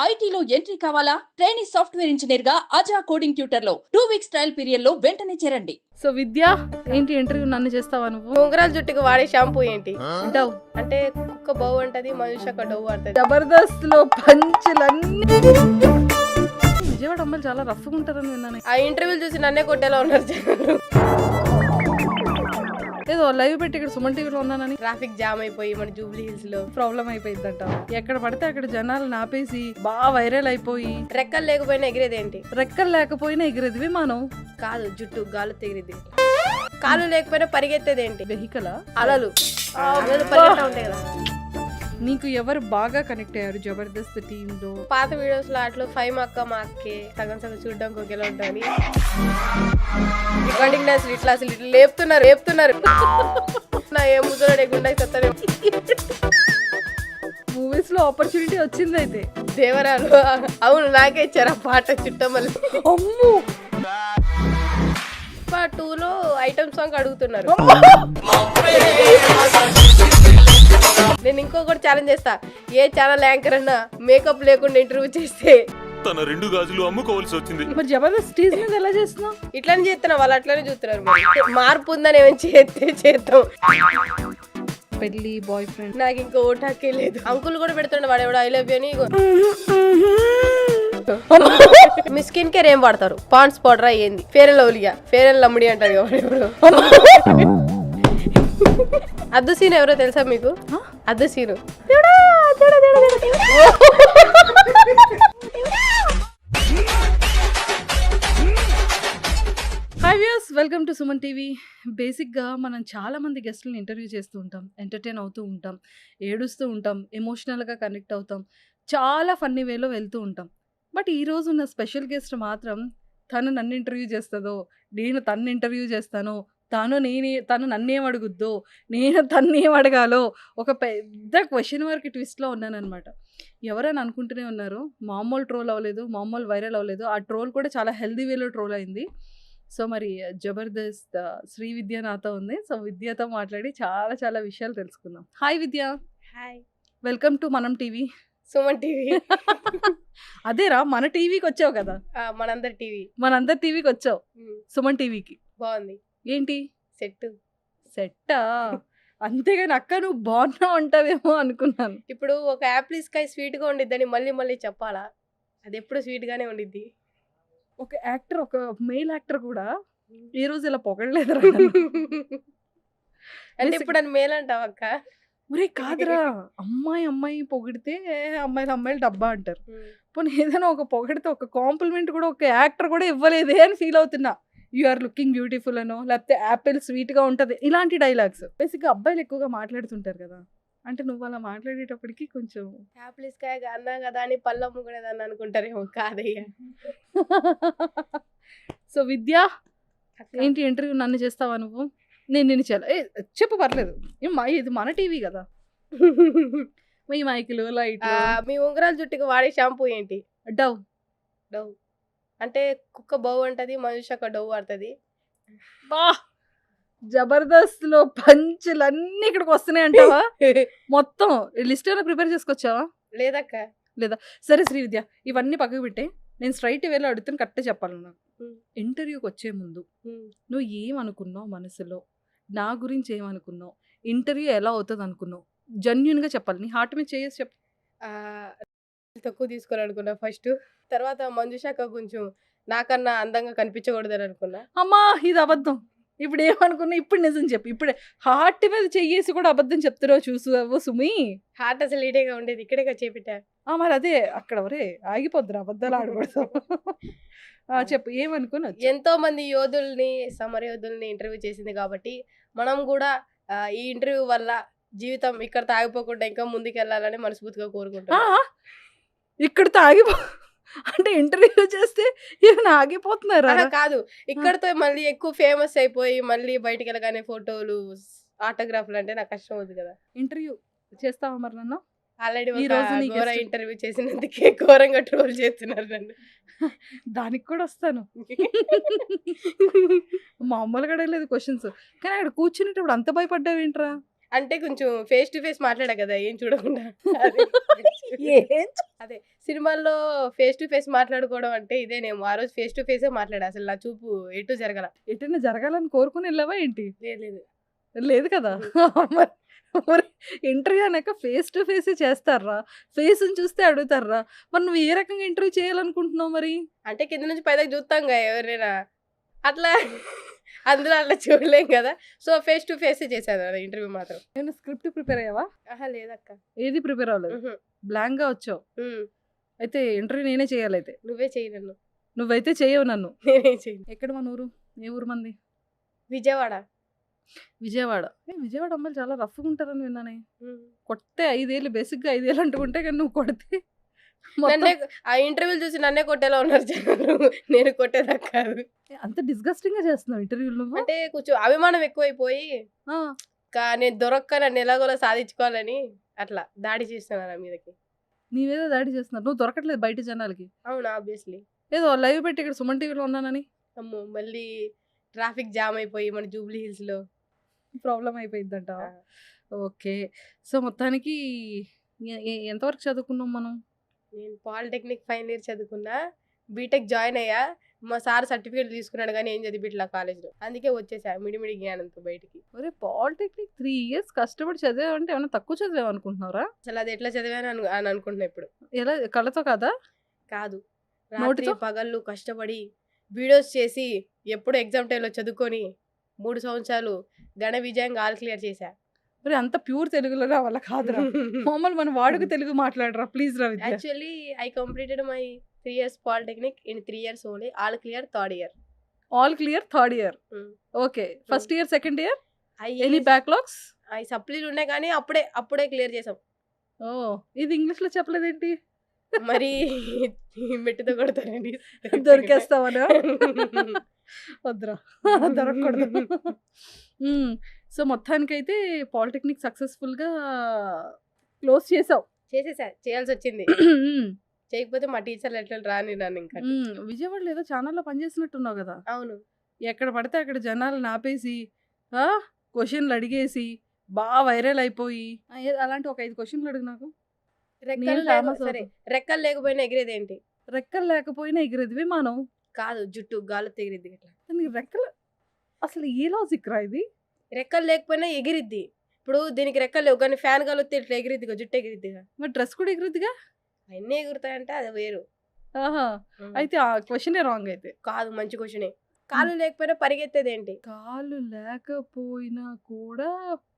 ఐటీలో ఎంట్రీ కావాలా? Training software engineer గా అజా కోడింగ్ ట్యూటర్ లో 2 వీక్స్ ట్రయల్ పీరియడ్ లో వెంటనే చేరండి. సో విద్య ఏంటి ఇంటర్వ్యూ నన్ను చేస్తావా నువ్వు? ఉంగరాల జుట్టుకు వాడే షాంపూ ఏంటి? డవ్. అంటే కుక్క బౌ అంటది, మనుషు ఒక డవ్ అంటది. జబర్దస్త్ లో పంచులన్నీ. విజయవాడ అమ్మాయిలు చాలా రఫ్గా ఉంటారని విన్నాను. ఆ ఇంటర్వ్యూలు చూసి నన్నే కొట్టేలా ఉన్నారు జనాలు. ఏదో లైవ్ పెట్టి ఇక్కడ సుమన్ టీవీలో ఉన్నానని ట్రాఫిక్ జామ్ అయిపోయి మన జూబ్లీ హిల్స్ లో ప్రాబ్లం అయిపోయిందంట. ఎక్కడ పడితే అక్కడ జనాలు నాపేసి బాగా వైరల్ అయిపోయి రెక్కలు లేకపోయినా ఎగిరేదేంటి? రెక్కలు లేకపోయినా ఎగిరేది విమానం కాదు, జుట్టు గాలు తెగిరేది. కాలు లేకపోయినా పరిగెత్తేదేంటి? వెహికల్. అలలు పరిగెత్తా ఉంటాయి కదా. నీకు ఎవరు బాగా కనెక్ట్ అయ్యారు జబర్దస్త్ టీమ్ లో? పాత వీడియోస్ లో అట్లు 5 అక్క మా అక్కే సగం సగం చూడడానికి ఒకేలా ఉంటుంది. రికార్డింగ్ డాన్స్ ఇట్లా అసలు ఇట్లా లేపుతున్నారు నా ఏ ముద్దులో గుండా చెప్తానే. మూవీస్ లో ఆపర్చునిటీ వచ్చింది అయితే. దేవరాలు అవును, నాకే ఇచ్చారు ఆ పాట చుట్టమల్లి. అమ్ము 2లో ఐటమ్ సాంగ్ అడుగుతున్నారు. నేను ఇంకొకటి ఛాలెంజ్ చేస్తా, ఏ ఛానల్ యాంకర్ అన్నా మేకప్ లేకుండా ఇంటర్వ్యూ చేస్తే తన 2 గాజులు అమ్ముకోవాల్సి వచ్చింది. మరి జబర్దస్త్ స్టేజ్ మీద ఎలా చేస్తున్నావు? ఇట్లానే చేస్తున్నా, వాళ్ళు అట్లానే చూస్తున్నారు. మార్పు ఉందని ఏమైనా చేస్తాం. పెళ్లి బాయ్ ఫ్రెండ్ నాకు ఇంకా ఓటాకే లేదు. అంకుల్ కూడా పెడుతుండే వాడు ఎవడో ఐ లవ్ యూ అని. మీ స్కిన్ కేర్ ఏం వాడతారు? పాండ్స్ పౌడరా ఏంది? ఫేర్ అండ్ లవ్లీగా? ఫేర్ అండ్ లమ్ముడి అంటారు ఎవరు. అద్దు సీన్ ఎవరో తెలుసా మీకు? అద్దు సీను. Hi viewers, welcome to Suman TV. బేసిక్గా మనం చాలా మంది గెస్ట్లను ఇంటర్వ్యూ చేస్తూ ఉంటాం, ఎంటర్టైన్ అవుతూ ఉంటాం, ఏడుస్తూ ఉంటాం, ఎమోషనల్గా కనెక్ట్ అవుతాం, చాలా ఫన్నీ వేలో వెళ్తూ ఉంటాం. బట్ ఈరోజు ఉన్న స్పెషల్ గెస్ట్ మాత్రం తను నన్ను ఇంటర్వ్యూ చేస్తుందో, నేను తను ఇంటర్వ్యూ చేస్తానో, తను నన్నేం అడుగుద్దో, నేను తన్ను ఏం అడగాలో ఒక పెద్ద క్వశ్చన్ మార్క్ ట్విస్ట్లో ఉన్నానన్నమాట. ఎవరైనా అనుకుంటూనే ఉన్నారు, మామూలు ట్రోల్ అవ్వలేదు, మామూలు వైరల్ అవ్వలేదు. ఆ ట్రోల్ కూడా చాలా హెల్దీ వేలో ట్రోల్ అయింది. సో మరి జబర్దస్త్ శ్రీ విద్య నాతో ఉంది. సో విద్యతో మాట్లాడి చాలా చాలా విషయాలు తెలుసుకుందాం. Hi Vidya. Hi, welcome to మనం టీవీ. సుమన్ టీవీ. అదేరా, మన టీవీకి వచ్చావు కదా. మనందరి టీవీ. మనందరి టీవీకి వచ్చావు, సుమన్ టీవీకి. బాగుంది. ఏంటి సెట్టా? అంతేగాని అక్క నువ్వు బాగున్నా ఉంటావేమో అనుకున్నాను. ఇప్పుడు ఒక యాపిల్ స్కాయ్ స్వీట్ గా ఉండిద్దని మళ్ళీ చెప్పాలా? అది ఎప్పుడు స్వీట్ గానే ఉండిద్ది. ఒక యాక్టర్, ఒక మేల్ యాక్టర్ కూడా ఈ రోజు ఇలా పొగడలేదు. అంటే ఇప్పుడు అని మేల్ అంటావు అక్క? ఒరే కాదురా, అమ్మాయి పొగిడితే అమ్మాయిలు డబ్బా అంటారు. పోనీ ఏదైనా ఒక పొగిడితే ఒక కాంప్లిమెంట్ కూడా ఒక యాక్టర్ కూడా ఇవ్వలేదే అని ఫీల్ అవుతున్నా. యు ఆర్ లుకింగ్ బ్యూటిఫుల్ అనో, లేకపోతే యాపిల్ స్వీట్గా ఉంటుంది, ఇలాంటి డైలాగ్స్ బేసిక్గా అబ్బాయిలు ఎక్కువగా మాట్లాడుతుంటారు కదా. అంటే నువ్వు అలా మాట్లాడేటప్పటికి కొంచెం యాపిల్ స్కాయ్ అన్నా కదా అని పళ్ళమ్ము కూడా అని అనుకుంటారేమో. కాదయ్యా. సో విద్య ఏంటి ఇంటర్వ్యూ నన్ను చేస్తావా నువ్వు? నేను నిన్ను చెప్పు, పర్లేదు. ఇది మన టీవీ కదా. మీ మైకులు లైట్. మీ ఉంగరాల జుట్టుకు వాడే షాంపూ ఏంటి? డవ్. అంటే కుక్క బౌ అంటది, మనుషు ఒక డవ్ ఆడుతుంది. జబర్దస్త్ లో పంచులన్నీ ఇక్కడికి వస్తున్నాయి అంటావా? మొత్తం లిస్ట్ ఏమైనా ప్రిపేర్ చేసుకొచ్చావా? లేదక్క. లేదా? సరే శ్రీ విద్య, ఇవన్నీ పక్కకు పెట్టే, నేను స్ట్రైట్ వేలో అడుగుతాను, కరెక్టే చెప్పాలి. నాకు ఇంటర్వ్యూకి వచ్చే ముందు నువ్వు ఏమనుకున్నావు మనసులో, నా గురించి ఏమనుకున్నావు, ఇంటర్వ్యూ ఎలా అవుతుంది అనుకున్నావు, జెన్యూన్ గా చెప్పాలి. నీ హార్ట్ మీద చేసి చెప్పు. తక్కువ తీసుకోవాలనుకున్నా ఫస్ట్. తర్వాత మంజుషాక కొంచెం నాకన్నా అందంగా కనిపించకూడదని అనుకున్నా. అమ్మా ఇది అబద్ధం. ఇప్పుడు ఏమనుకున్నా, ఇప్పుడు నిజం చెప్పు. ఇప్పుడే హార్ట్ మీద చెయ్యేసి కూడా అబద్ధం చెప్తున్నావు. చూసు సుమి, హార్ట్ అసలు ఈడేగా ఉండేది, ఇక్కడేగా చేపిట్టా. మరి అదే అక్కడ వరే ఆగిపోద్దురా, అబద్ధాలు ఆడకూడదు. చెప్పు ఏమనుకున్నా. ఎంతో మంది యోధుల్ని, సమర యోధుల్ని ఇంటర్వ్యూ చేసింది కాబట్టి మనం కూడా ఈ ఇంటర్వ్యూ వల్ల జీవితం ఇక్కడ ఆగిపోకుండా ఇంకా ముందుకు వెళ్ళాలని మనస్ఫూర్తిగా కోరుకుంటున్నా. ఇక్కడితో అంటే ఇంటర్వ్యూ చేస్తే ఏమైనా ఆగిపోతున్నారా? కాదు, ఇక్కడతో మళ్ళీ ఎక్కువ ఫేమస్ అయిపోయి మళ్ళీ బయటికి వెళ్ళగానే ఫోటోలు, ఆటోగ్రాఫ్లు అంటే నాకు కష్టం అవుతుంది కదా. ఇంటర్వ్యూ చేస్తావా మరి నన్ను? ఆల్రెడీ ఘోర ఇంటర్వ్యూ చేసినందుకే ఘోరంగా ట్రోల్ చేస్తున్నారు నన్ను. దానికి కూడా వస్తాను. మామూలుగా అడగలేదు క్వశ్చన్స్, కానీ అక్కడ కూర్చునేటప్పుడు అంత భయపడ్డావేంట్రా? అంటే కొంచెం ఫేస్ టు ఫేస్ మాట్లాడా కదా, ఏం చూడకుండా. ఏం అదే సినిమాల్లో ఫేస్ టు ఫేస్ మాట్లాడుకోవడం అంటే ఇదేనేమో. ఆ రోజు ఫేస్ టు ఫేసే మాట్లాడా. అసలు నా చూపు ఎటు జరగల. ఎటైనా జరగాలని కోరుకుని వెళ్ళావా ఏంటి? లేదు. లేదు కదా! మరి ఇంటర్వ్యూ అన్నాక ఫేస్ టు ఫేసే చేస్తార్రా. ఫేస్‌ని చూస్తే అడుగుతార్రా. మరి నువ్వు ఏ రకంగా ఇంటర్వ్యూ చేయాలనుకుంటున్నావు మరి? అంటే కింద నుంచి పైదాకా చూస్తాంగా ఎవరైనా. అట్లా అందులో అట్లా చూడలేం కదా! సో, ఫేస్ టు ఫేసే చేశాను ఇంటర్వ్యూ మాత్రం. ఏమైనా స్క్రిప్ట్ ప్రిపేర్ అయ్యావా? ఆహా! లేదక్క. ఏది ప్రిపేర్ అవ్వలేదు. హుహు. బ్లాంక్‌గా వచ్చావు. హ్మ్. అయితే ఇంటర్వ్యూ నేనే చేయాలైతే. నువ్వే చెయ్యి నన్ను. నువ్వైతే చేయవు నన్ను. నేనేం చేయను. ఎక్కడ మన ఊరు? ఏ ఊరు మంది? విజయవాడ. విజయవాడ. విజయవాడ అమ్మాయిలు చాలా రఫ్‌గా ఉంటారని విన్నానే. హ్మ్. కొడితే 5 ఏళ్ళు బేసిక్‌గా 5 ఏళ్ళు అంటుకుంటే కానీ నువ్వు కొడితే నన్నే మొత్తం ఆ ఇంటర్వ్యూలు చూసి నన్నే కొట్టేలా ఉన్నారు జనాలు. నేను కొట్టేదాకా కాదు. అంత డిస్‌గస్టింగ్‌గా చేస్తున్నావు ఇంటర్వ్యూలు నువ్వు? అంటే కొంచెం అభిమానం ఎక్కువైపోయి ఆ! నేను దొరక్క నన్ను ఎలాగోలా సాధించుకోవాలని అట్లా దాడి చేస్తున్నా నా మీదకి. నీ మీద దాడి చేస్తున్నారు. నువ్వు దొరకట్లేదు బయట జనాలకి. అవును. ఆబ్వియస్లీ. ఏదో లైవ్ పెట్టి ఇక్కడ సుమన్ టీవీలో ఉన్నానని అమ్మో! మళ్ళీ ట్రాఫిక్ జామ్ అయిపోయి మన జూబ్లీ హిల్స్‌లో. ప్రాబ్లమ్ అయిపోయిద్దంట. ఆ! ఓకే. సో, మొత్తానికి ఎంతవరకు చదువుకున్నాం మనం? నేను పాలిటెక్నిక్ ఫైనల్ ఇయర్ చదువుకున్నా. బీటెక్ జాయిన్ అయ్యా. మా సార్ సర్టిఫికేట్ తీసుకున్నాడు గానీ ఏం చదివిపిట్లా కాలేజ్‌లో. అందుకే వచ్చేసా మిడిమిడి జ్ఞానంతో బయటికి. ఒరేయ్! పాలిటెక్నిక్ 3 ఇయర్స్ కష్టపడి చదివావంటే ఏమన్నా తక్కువ చదివావనుకుంటున్నావురా? అసలు అది ఎట్లా చదివాను అని అనుకుంటున్నా ఇప్పుడు. ఎలా కళ్ళతో కాదా? కాదు. రాత్రి నోటితో? పగళ్ళు కష్టపడి వీడియోస్ చేసి ఎప్పుడు ఎగ్జామ్ టైమ్‌లో చదువుకొని 3 సంవత్సరాలు ఘన విజయంగా ఆల్ క్లియర్ చేశా. ఒరేయ్! అంత ప్యూర్ తెలుగులో నా వల్ల కాదురా. మామూలు మన వాడుక తెలుగు మాట్లాడరా ప్లీజ్ రా Vidya. Actually I completed my 3 years polytechnic in 3 years only. All clear third year. All clear third year. Hmm. Okay. First year, second year any అయ్యి బ్యాక్‌లాగ్స్? సప్లీలు ఉన్నాయి కానీ అప్పుడే క్లియర్ చేసాం. ఓహ్! ఇది ఇంగ్లీష్‌లో చెప్పలేదేంటి? మరి మెట్టుతో కొడతారండి. దొరికేస్తావనా? వద్దురా. దొరకకూడదు. హ్మ్. సో, మొత్తానికైతే పాలిటెక్నిక్ సక్సెస్‌ఫుల్‌గా క్లోజ్ చేసావు. చేసేసా. చేయాల్సొచ్చింది. హ్మ్. చేయకపోతే మా టీచర్లు ఎట్లా రాని నన్ను ఇంకా. విజయవాడలో ఏదో ఛానల్‌లో పనిచేసినట్టున్నావు గదా! అవును. ఎక్కడ పడితే అక్కడ జనాలను ఆపేసి క్వెషన్‌లు అడిగేసి వైరల్ అయిపోయి అలాంటి ఒక 5 క్వెషన్‌లు అడుగు నాకు. రెక్కలు నేను లేక ఫేమస్ సరే అవుతా. రెక్కలు లేకపోయినా ఎగిరేదేంటి? రెక్కలు లేకపోయినా ఎగిరేది విమానం. కాదు జుట్టు గాలితో ఎగిరిద్ది ఇట్లా. నీకు రెక్కలు అసలు ఏ లాజిక్ రా ఇది? రెక్కలు లేకపోయినా ఎగిరిద్ది. ఇప్పుడు దీనికి రెక్కలు లేవు కానీ ఫ్యాన్ గాలొస్తే ఇట్లా ఎగిరిద్దిగా, జుట్టు ఎగిరిద్దిగా. మరి డ్రెస్ కూడా ఎగిరిద్దిగా? అన్నీ ఎగురుతాయంటే అది వేరు. ఆహా! హ్మ్. అయితే ఆ క్వెషనే రాంగ్ అయితే. కాదు మంచి క్వెషనే. కాళ్ళు లేకపోయినా పరిగెత్తేదేంటి? కాళ్ళు లేకపోయినా కూడా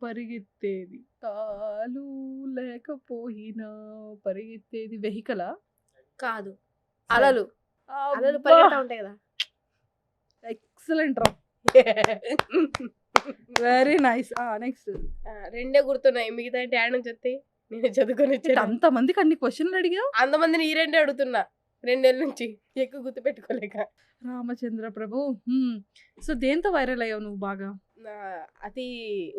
పరిగెత్తేది. కాలు లేకపోయినా పరిగెత్తేది వెహికలా? కాదు. సరే. అలలు. అలలు అబ్బా! పరిగెడతా ఉంటాయి కదా. ఎక్సలెంట్ రా. Very nice. నెక్స్ట్. రెండే గుర్తున్నాయి. మిగతా యాడ్ నుంచి వస్తాయి. నేను చదువుకొని వచ్చాను. అంతమందికి అన్ని క్వశ్చన్లు అడిగావు? అంతమందిని ఈ రెండే అడుగుతున్నా 2 నెలల నుంచి. ఎక్కువ గుర్తు పెట్టుకోలేక. రామచంద్ర ప్రభు. సో దేంతో వైరల్ అయ్యావు నువ్వు బాగా? అతి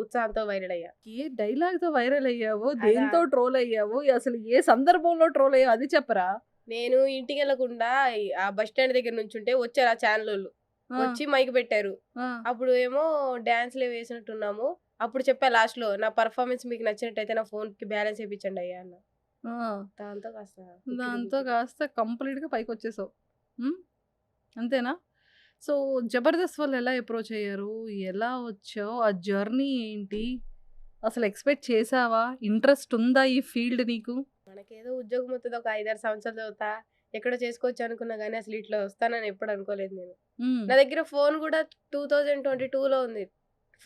ఉత్సాహంతో వైరల్ అయ్యా. ఏ డైలాగ్‌తో వైరల్ అయ్యావో, అదా? దేంతో ట్రోల్ అయ్యావో, అసలు ఏ సందర్భంలో ట్రోల్ అయ్యావో అది చెప్పరా? నేను ఇంటికెళ్ళకుండా ఆ బస్ స్టాండ్ దగ్గర నుంచుంటే వచ్చారు ఆ ఛానలోళ్ళు. ఆ! వచ్చి మైక్ పెట్టారు. ఆ! అప్పుడు ఏమో డాన్స్‌లే వేసినట్టున్నాము. అప్పుడు చెప్పా లాస్ట్‌లో నా పర్ఫార్మెన్స్ మీకు నచ్చినట్టయితే నా ఫోన్‌కి బ్యాలెన్స్ ఏపిచ్చండి అయ్యా అన్న. ఆ! దాంతో కాస్త దాంతో కాస్త కంప్లీట్‌గా పైకొచ్చేసావు. అంతేనా? సో, 'జబర్దస్త్' వాళ్ళు ఎలా అప్రోచ్ అయ్యారు? ఎలా వచ్చావు? ఆ జర్నీ ఏంటి? అసలు ఎక్స్‌పెక్ట్ చేసావా? ఇంట్రెస్ట్ ఉందా ఈ ఫీల్డ్ నీకు? మనకేదో ఉద్యోగం వత్తది ఒక 5, 6 సంవత్సరాలు చదువుతా. ఎక్కడో చేసుకోవచ్చు అనుకున్నా గానీ అసలు ఇట్లా వస్తానని ఎప్పుడు అనుకోలేదు నేను. హ్మ్. నా దగ్గర ఫోన్ కూడా 2022లో ఉంది.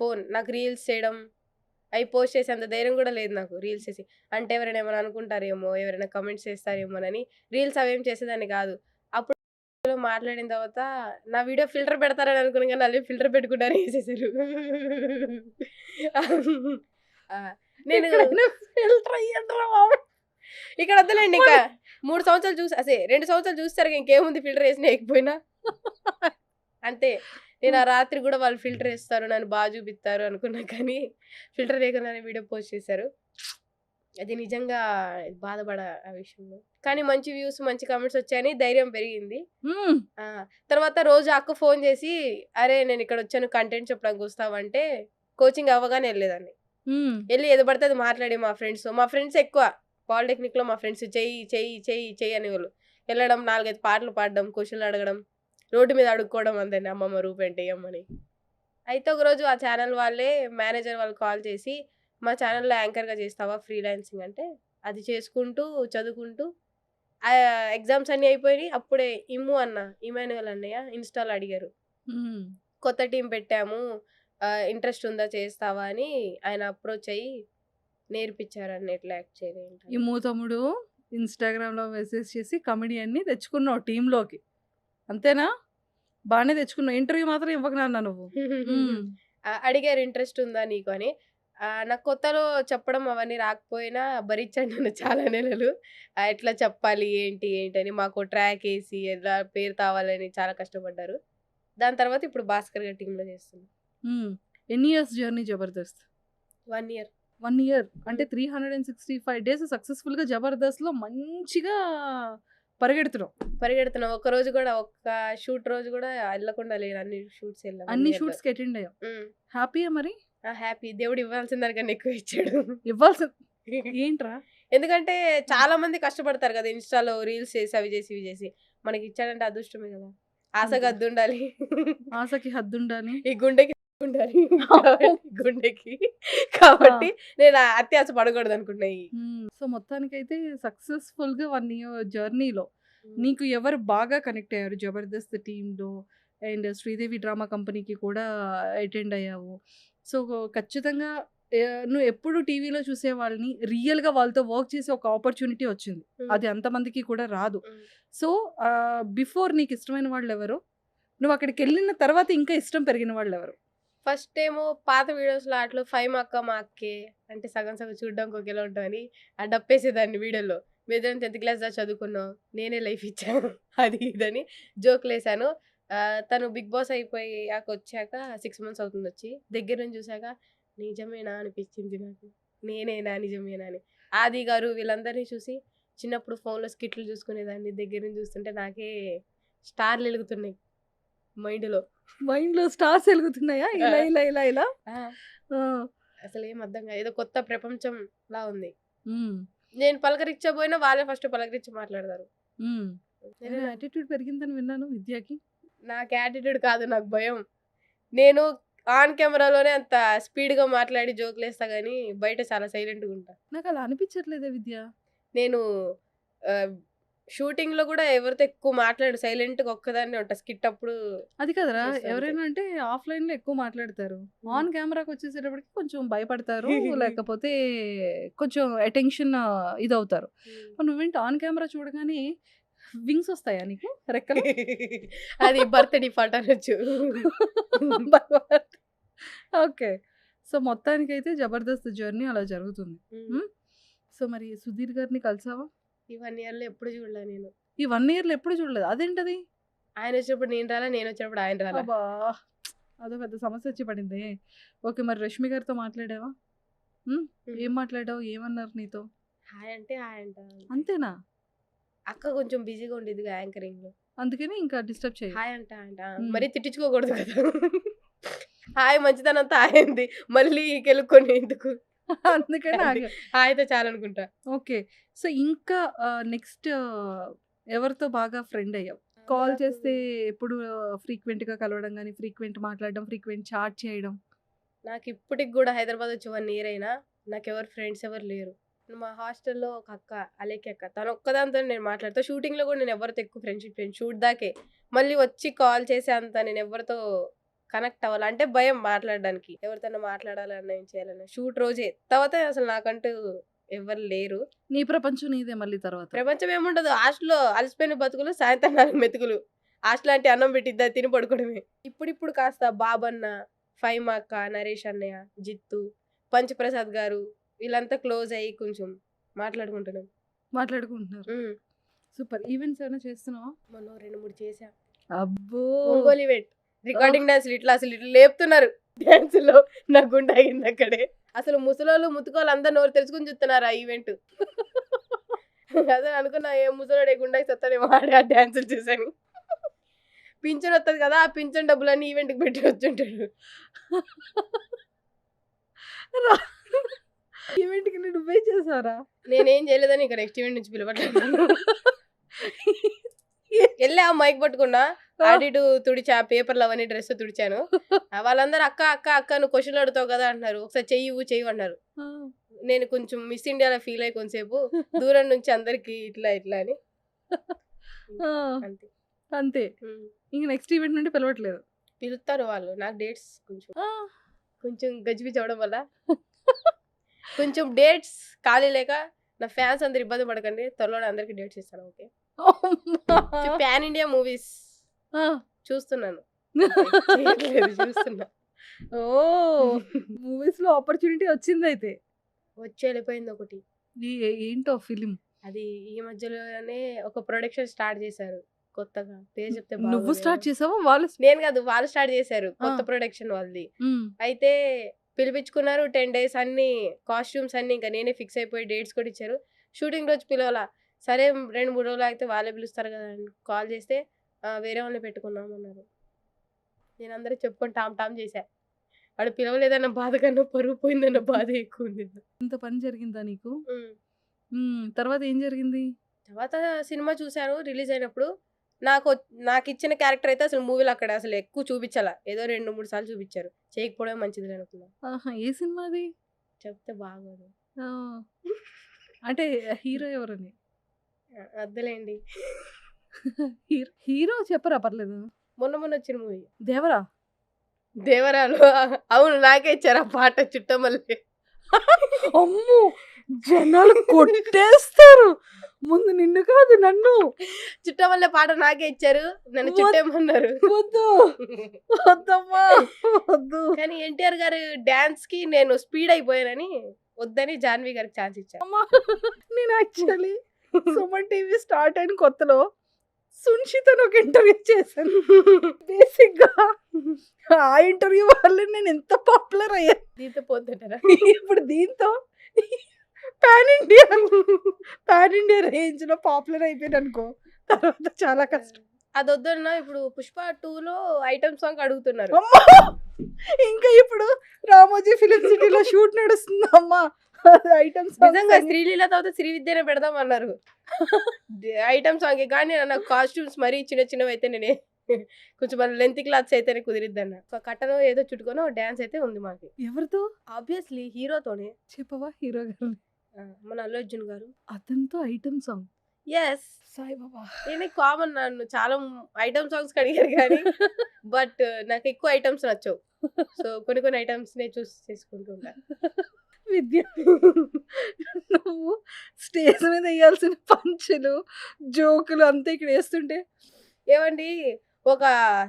ఫోన్. నాకు రీల్స్ చేయడం, అవి పోస్ట్ చేసేంత ధైర్యం కూడా లేదు నాకు రీల్స్ చేసి. అంటే ఎవరైనా ఏమైనా అనుకుంటారేమో, ఎవరైనా కామెంట్స్ చేస్తారేమోనని రీల్స్ అవేం చేసేదాన్ని కాదు. అప్పుడు మాట్లాడిన తర్వాత నా వీడియో ఫిల్టర్ పెడతారని అనుకున్నా కానీ వాళ్ళు ఫిల్టర్ పెట్టుకుంటారు వేసేసారు. నేను ఎక్కడైనా ఫిల్టర్ అయ్యండ్రా బాబు. ఇక్కడ వద్దులేండి ఇంకా 3 సంవత్సరాలు చూసి అసే 2 సంవత్సరాలు చూస్తారు ఇంకేముంది ఫిల్టర్ వేసినా వేయకపోయినా. అంతే. నేను ఆ రాత్రి కూడా వాళ్ళు ఫిల్టర్ వేస్తారు నన్ను బాగా చూపిస్తారు అనుకున్నా కానీ ఫిల్టర్ లేకుండానే వీడియో పోస్ట్ చేశారు. అది నిజంగా బాధపడ ఆ విషయంలో. కానీ మంచి వ్యూస్ మంచి కామెంట్స్ వచ్చాయని ధైర్యం పెరిగింది. హ్మ్. తర్వాత రోజు అక్క ఫోన్ చేసి అరే నేను ఇక్కడ వచ్చాను కంటెంట్ చెప్పడానికి వస్తావంటే కోచింగ్ అవ్వగానే వెళ్ళేదాన్ని. హ్మ్. వెళ్ళి ఏదో పడితే అది మాట్లాడి మా ఫ్రెండ్స్ ఎక్కువ పాలిటెక్నిక్లో మా ఫ్రెండ్స్ చెయ్యి చెయ్యి చెయ్యి చెయ్యి అనేవాళ్ళు. వెళ్ళడం 4-5 పాటలు పాడడం, క్వశ్చన్లు అడగడం, రోడ్డు మీద అడుక్కోవడం అందరిని అమ్మమ్మ రూపాయి ఇయ్యమ్మని. అయితే ఒకరోజు ఆ ఛానల్ వాళ్ళే మేనేజర్ వాళ్ళు కాల్ చేసి మా ఛానల్లో యాంకర్గా చేస్తావా ఫ్రీలాన్సింగ్ అంటే, అది చేసుకుంటూ చదువుకుంటూ ఎగ్జామ్స్ అన్నీ అయిపోయినాయి. అప్పుడే ఇమాన్యువల్ అన్నయ్య ఇన్స్టాలో అడిగారు, కొత్త టీం పెట్టాము, ఇంట్రెస్ట్ ఉందా చేస్తావా అని ఆయన అప్రోచ్ అయ్యి నేర్పించారని ఎట్లా యాక్ట్ చేయాలి ఈ ఏంటని. మూతముడు ఇన్స్టాగ్రామ్లో మెసేజ్ చేసి కమెడియన్ని తెచ్చుకున్నావు టీంలోకి, అంతేనా? బాగానే తెచ్చుకున్నావు, ఇంటర్వ్యూ మాత్రం ఇవ్వకు నాన్న నువ్వు. అడిగారు ఇంట్రెస్ట్ ఉందా నీకు అని. నాకు కొత్తలో చెప్పడం అవన్నీ రాకపోయినా భరించాను నేను చాలా నెలలు. ఎట్లా చెప్పాలి ఏంటి ఏంటని మాకు ట్రాక్ వేసి ఎలా పేరు తావాలని చాలా కష్టపడ్డారు. దాని తర్వాత ఇప్పుడు భాస్కర్ గారి టీంలో చేస్తున్నాను. ఎన్ని years journey Jabardasth? 1 year. 1 year అంటే 365 days సక్సెస్ఫుల్గా జబర్దస్త్లో మంచిగా పరిగెడుతున్నాం. ఒక్క రోజు కూడా ఒక్క షూట్ రోజు కూడా వెళ్ళకుండా లేను. అన్ని షూట్స్ వెళ్ళాం. అన్ని షూట్స్కి అటెండ్ అయ్యాం. హ్యాపీయా మరి? హ్యాపీ. దేవుడు ఇవ్వాల్సిన దానికన్నా ఎక్కువ ఇచ్చాడు. ఇవ్వాల్సి ఏంట్రా? ఎందుకంటే చాలా మంది కష్టపడతారు కదా ఇన్స్టాలో రీల్స్ చేసి అవి చేసి ఇవి చేసి. మనకి ఇచ్చాడంటే అదృష్టమే కదా. ఆశకు హద్దు ఉండాలి. ఆశకి హద్దు ఉండాలి. ఈ గుండెకి ఉండాలి గుండెకి. కాబట్టి నేను అత్యాశ పడకూడదు అనుకున్నాయి. సో మొత్తానికైతే సక్సెస్ఫుల్గా 1 year జర్నీలో నీకు ఎవరు బాగా కనెక్ట్ అయ్యారు జబర్దస్త్ టీంలో? అండ్ శ్రీదేవి డ్రామా కంపెనీకి కూడా అటెండ్ అయ్యావు. సో ఖచ్చితంగా నువ్వు ఎప్పుడు టీవీలో చూసే వాళ్ళని రియల్గా వాళ్ళతో వర్క్ చేసే ఒక ఆపర్చునిటీ వచ్చింది. అది అంతమందికి కూడా రాదు. సో బిఫోర్ నీకు ఇష్టమైన వాళ్ళు ఎవరు? నువ్వు అక్కడికి వెళ్ళిన తర్వాత ఇంకా ఇష్టం పెరిగిన వాళ్ళు ఎవరు? ఫస్ట్ ఏమో పాత వీడియోస్లో అట్లా 5 మా అక్క మా అక్కే అంటే సగం సగం చూడడానికి ఒకేలా ఉంటామని ఆ డప్పేసేదాన్ని వీడియోలో. మీదరం 10th క్లాస్ దాకా చదువుకున్నాం, నేనే లైఫ్ ఇచ్చాను అది ఇదని జోకులు వేసాను. తను బిగ్ బాస్ అయిపోయాక వచ్చాక 6 months అవుతుంది వచ్చి. దగ్గర నుంచి చూసాక నిజమేనా అనిపించింది నాకు. నేనేనా నిజమేనా అని. ఆది గారు వీళ్ళందరినీ చూసి చిన్నప్పుడు ఫోన్లో స్కిట్లు చూసుకునేదాన్ని. దగ్గర నుంచి చూస్తుంటే నాకే స్టార్లు వెలుగుతున్నాయి మైండ్లో స్టార్స్ వెలుగుతున్నాయా? ఇలా ఇలా ఇలా ఇలా అసలు ఏం అర్థం కాదు. ఏదో కొత్త ప్రపంచం లా ఉంది. నేను పలకరించబోయినా వాళ్ళే ఫస్ట్ పలకరించి మాట్లాడతారు. యాటిట్యూడ్ పెరిగిందని విన్నాను విద్యకి. నాకు యాటిట్యూడ్ కాదు, నాకు భయం. నేను ఆన్ కెమెరాలోనే అంత స్పీడ్గా మాట్లాడి జోకులు వేస్తా కానీ బయట చాలా సైలెంట్గా ఉంటా. నాకు అలా అనిపించట్లేదే విద్య. నేను షూటింగ్ లో కూడా ఎవరితో ఎక్కువ మాట్లాడు, సైలెంట్ గా ఒక్కదాన్ని ఉంటా. స్కిట్ అప్పుడు అది కదరా, చేస్తా అంతే. ఎవరైనా అంటే ఆఫ్లైన్ లో ఎక్కువ మాట్లాడతారు, ఆన్ కెమెరాకి వచ్చేసేటప్పటికి కొంచెం భయపడతారు, లేకపోతే కొంచెం అటెన్షన్ ఇది అవుతారు. నువ్వేంటి ఆన్ కెమెరా చూడగానే వింగ్స్ వస్తాయా నీకు, రెక్కలు? అది బర్త్ డిఫాల్ట్ అనొచ్చు. ఓకే. సో మొత్తానికైతే జబర్దస్త్ జర్నీ అలా జరుగుతుంది. సో మరి సుధీర్ గారిని కలిసావా? ఈ 1 year లో ఎప్పుడు చూడలే నేను. ఈ 1 year లో ఎప్పుడు చూడలేదు, అదేంటది? ఆయన వచ్చినప్పుడు నేను రాలా, నేను వచ్చినప్పుడు ఆయన రాలా. అబ్బా, అదో పెద్ద సమస్య వచ్చి పడింది. ఓకే, మరి రష్మి గారితో మాట్లాడావా? ఏం మాట్లాడావు, ఏమన్నారు నీతో? హాయ్ అంటే హాయ్ అంట. అంతేనా? అక్క కొంచెం బిజీగా ఉండేది యాంకరింగ్ లో, అందుకని ఇంకా డిస్టర్బ్ చేయ. హాయ్ అంట. మరీ తిట్టించుకోకూడదు కదా. హాయ్ మంచిదనంతా హాయింది, మళ్ళీ కెలుక్కొని ఎందుకు, అందుకని ఆగా. హాయితో చాలా అనుకుంటా. ఓకే. సో ఇంకా నెక్స్ట్ ఎవరితో బాగా ఫ్రెండ్ అయ్యావు? కాల్ చేస్తే ఎప్పుడు ఫ్రీక్వెంట్గా కలవడం కానీ, ఫ్రీక్వెంట్ మాట్లాడడం, ఫ్రీక్వెంట్ చాట్ చేయడం? నాకు ఇప్పటికి కూడా హైదరాబాద్ వచ్చి 1 year అయినా నాకు ఎవరు ఫ్రెండ్స్ ఎవరు లేరు. మా హాస్టల్లో ఒక అక్క, అలేకి అక్క, తను ఒక్కదాంతో నేను మాట్లాడతా. షూటింగ్లో కూడా నేను ఎవరితో ఎక్కువ ఫ్రెండ్షిప్ చేయను. షూట్ దాకే, మళ్ళీ వచ్చి కాల్ చేసే అంత నేను ఎవరితో కనెక్ట్ అవ్వాలి అంటే భయం మాట్లాడడానికి. ఎవరితోనే మాట్లాడాలన్నా ఏం చేయాలన్నా షూట్ రోజే, తర్వాత అసలు నాకంటూ ఎవరు లేరు. నీ ప్రపంచం నీదే మళ్ళీ తర్వాత. ప్రపంచం ఏముండదు. హాస్టల్లో అలసిపోయిన బతుకులు, సాయంత్రం 4 మెతుకులు. హాస్టల్ అంటే అన్నం పెట్టిద్దా తిని పడుకోవడమే. ఇప్పుడిప్పుడు కాస్త బాబన్న, ఫైమా అక్క, నరేష్ అన్నయ్య, జిత్తు, పంచప్రసాద్ గారు వీళ్ళంతా క్లోజ్ అయ్యి కొంచెం మాట్లాడుకుంటున్నాం. మాట్లాడుకుంటున్నారు. సూపర్. ఈవెంట్స్ ఏమైనా చేస్తున్నావా? మొన్న 2-3 చేసా. అబ్బో, ఒంగోలు ఈవెంట్, రికార్డింగ్ డాన్సులు ఇట్లా అసలు ఇట్లా లేపుతున్నారు డాన్సులో. నా గుండె అయింది అక్కడే. అసలు ముసలోళ్ళు ముతుకోళ్ళు అందరు నోరు తెరుచుకుని చూస్తున్నారు ఆ ఈవెంట్. అదే అనుకున్నా, ఏ ముసలోడే గుండెకి సత్తానేమో ఆడే ఆ డాన్సులు చూసాను. పింఛన్ వస్తుంది కదా, ఆ పింఛన్ డబ్బులన్నీ ఈవెంట్కి పెట్టి వచ్చుంటాడు. ఈవెంట్‌కి నువ్వే చేసారా? నేనేం చేయలేదని ఇక నెక్స్ట్ ఈవెంట్ నుంచి పిలవట్లేదు నన్ను. వెళ్ళా మైక్ పట్టుకున్నా, అటు ఇటు తుడిచా, పేపర్లు అవన్నీ డ్రెస్ తుడిచాను. వాళ్ళందరూ అక్క అక్క అక్క నువ్వు క్వశ్చన్లు అడుగుతావు కదా అంటున్నారు. ఒకసారి చెయ్యి అన్నారు. నేను కొంచెం మిస్ ఇండియాలో ఫీల్ అయ్యి కొంతసేపు దూరం నుంచి అందరికి ఇట్లా ఇట్లా అని ఆ! అంతే. అంతే. ఇంక నెక్స్ట్ ఈవెంట్ నుండి పిలవట్లేదు. పిలుస్తారు వాళ్ళు. నాకు డేట్స్ ఆ! కొంచెం గజిబిజి అవడం వల్ల కొంచెం డేట్స్ ఖాళీ లేక నా ఫ్యాన్స్ అందరు ఇబ్బంది పడకండి, త్వరలోనే అందరికి డేట్స్ ఇస్తాను. ఓకే, అమ్మా! పాన్ ఇండియా మూవీస్ ఆ! చూస్తున్నాను. చేయట్లేదు, చూస్తున్నా. ఓహ్! మూవీస్‌లో ఆపర్చునిటీ వచ్చిందయితే. వచ్చి వెళ్ళిపోయింది ఒకటి. ఏంటో ఫిల్మ్? అది ఈ మధ్యలోనే ఒక ప్రొడక్షన్ స్టార్ట్ చేశారు కొత్తగా. పేరు చెప్తే నువ్వు బాగోదేమో. స్టార్ట్ చేసావా? వాళ్ళు నేను కాదు, వాళ్ళు స్టార్ట్ చేశారు. కొత్త ఆ. ప్రొడక్షన్ వాళ్ళది. హ్మ్. అయితే పిలిపించుకున్నారు. 10 days అన్ని కాస్ట్యూమ్స్ అన్ని ఇంకా నేనే ఫిక్స్ అయిపోయి డేట్స్ కూడా ఇచ్చారు. షూటింగ్ రోజు పిలవాలా, సరే 2-3 రోజులు అయితే వాళ్ళే పిలుస్తారు కదా అని కాల్ చేస్తే వేరే వాళ్ళని పెట్టుకున్నాం అన్నారు. నేను అందరూ చెప్పుకొని టామ్ చేశా. వాడు పిలవలేదన్న బాధ కన్నా పరువు పోయిందన్న బాధ ఎక్కువ ఉంది. ఇంత పని జరిగిందా నీకు? తర్వాత ఏం జరిగింది? తర్వాత సినిమా చూశాను రిలీజ్ అయినప్పుడు. నాకు ఇచ్చిన క్యారెక్టర్ అయితే అసలు మూవీలో అక్కడ అసలు ఎక్కువ చూపించాల, ఏదో 2-3 సార్లు చూపించారు. చేయకపోవడం మంచిది అనుకున్నా. ఆహా! ఏ సినిమా అది? చెప్తే బాగోదు. ఆ! అంటే హీరో ఎవరని? అద్దలేండి. హీరో చెప్పరా పర్లేదు. మొన్న వచ్చిన మూవీ దేవరా? దేవరాలు. అవును, నాకే ఇచ్చారు ఆ పాట చుట్టమల్లే. అమ్మో! జనాలు కొట్టేస్తారు. ముందు నిన్ను కాదు నన్ను. చుట్టమల్లే పాట నాకే ఇచ్చారు, నన్ను చుట్టేమన్నారు. వద్దు. వద్దమ్మా. వద్దు. కానీ ఎన్టీఆర్ గారు డాన్స్ కి నేను స్పీడ్ అయిపోయానని వద్దని జాన్వి గారికి ఛాన్స్ ఇచ్చాను. అమ్మా! నేను యాక్చువల్లీ సుమన్ టీవీ స్టార్ట్ అయిన కొత్తలో సున్షితను ఒక ఇంటర్వ్యూ చేశాను. బేసిక్‌గా ఆ ఇంటర్వ్యూ వల్ల నేను ఎంత పాపులర్ అయ్యాను. దీంతో పోతుంటారా? ఇప్పుడు దీంతో పాన్ ఇండియా రేంజ్‌లో పాపులర్ అయిపోయాను అనుకో. తర్వాత చాలా కష్టం. అది వద్దన్నా ఇప్పుడు పుష్ప 2లో ఐటమ్ సాంగ్ అడుగుతున్నారు. అమ్మా! ఇంకా ఇప్పుడు రామోజీ ఫిలిం సిటీలో షూట్ నడుస్తుంది అమ్మా. ఐటమ్ నిజంగా శ్రీలీల తర్వాత శ్రీవిద్యనే పెడదాం అన్నారు ఐటమ్ సాంగ్. కానీ నాకు కాస్ట్యూమ్స్ మరీ చిన్నవి అయితే నేనే కొంచెం మన లెంత్ క్లాత్స్ అయితేనే కుదిరిద్ది అన్న. ఒక కట్టను ఏదో చుట్టుకొని డాన్స్ అయితే ఉంది మాకు. ఎవరితో ఆబ్వియస్లీ హీరోతోనే. చెప్పవా? హీరో గారు మన అల్లు అర్జున్ గారు. అతనితో ఐటమ్ సాంగ్. ఎస్, సాయిబాబా. నేను కామన్, నన్ను చాలా ఐటమ్ సాంగ్స్ అడిగారు కానీ బట్ నాకు ఎక్కువ ఐటమ్స్ నచ్చవు. సో కొన్ని ఐటమ్స్ నే చూస్ చేసుకుంటుంటా. విద్య, నువ్వు స్టేజ్ మీద వేయాల్సిన పంచులు జోకులు అంతా ఇక్కడ వేస్తుంటే ఏమండి, ఒక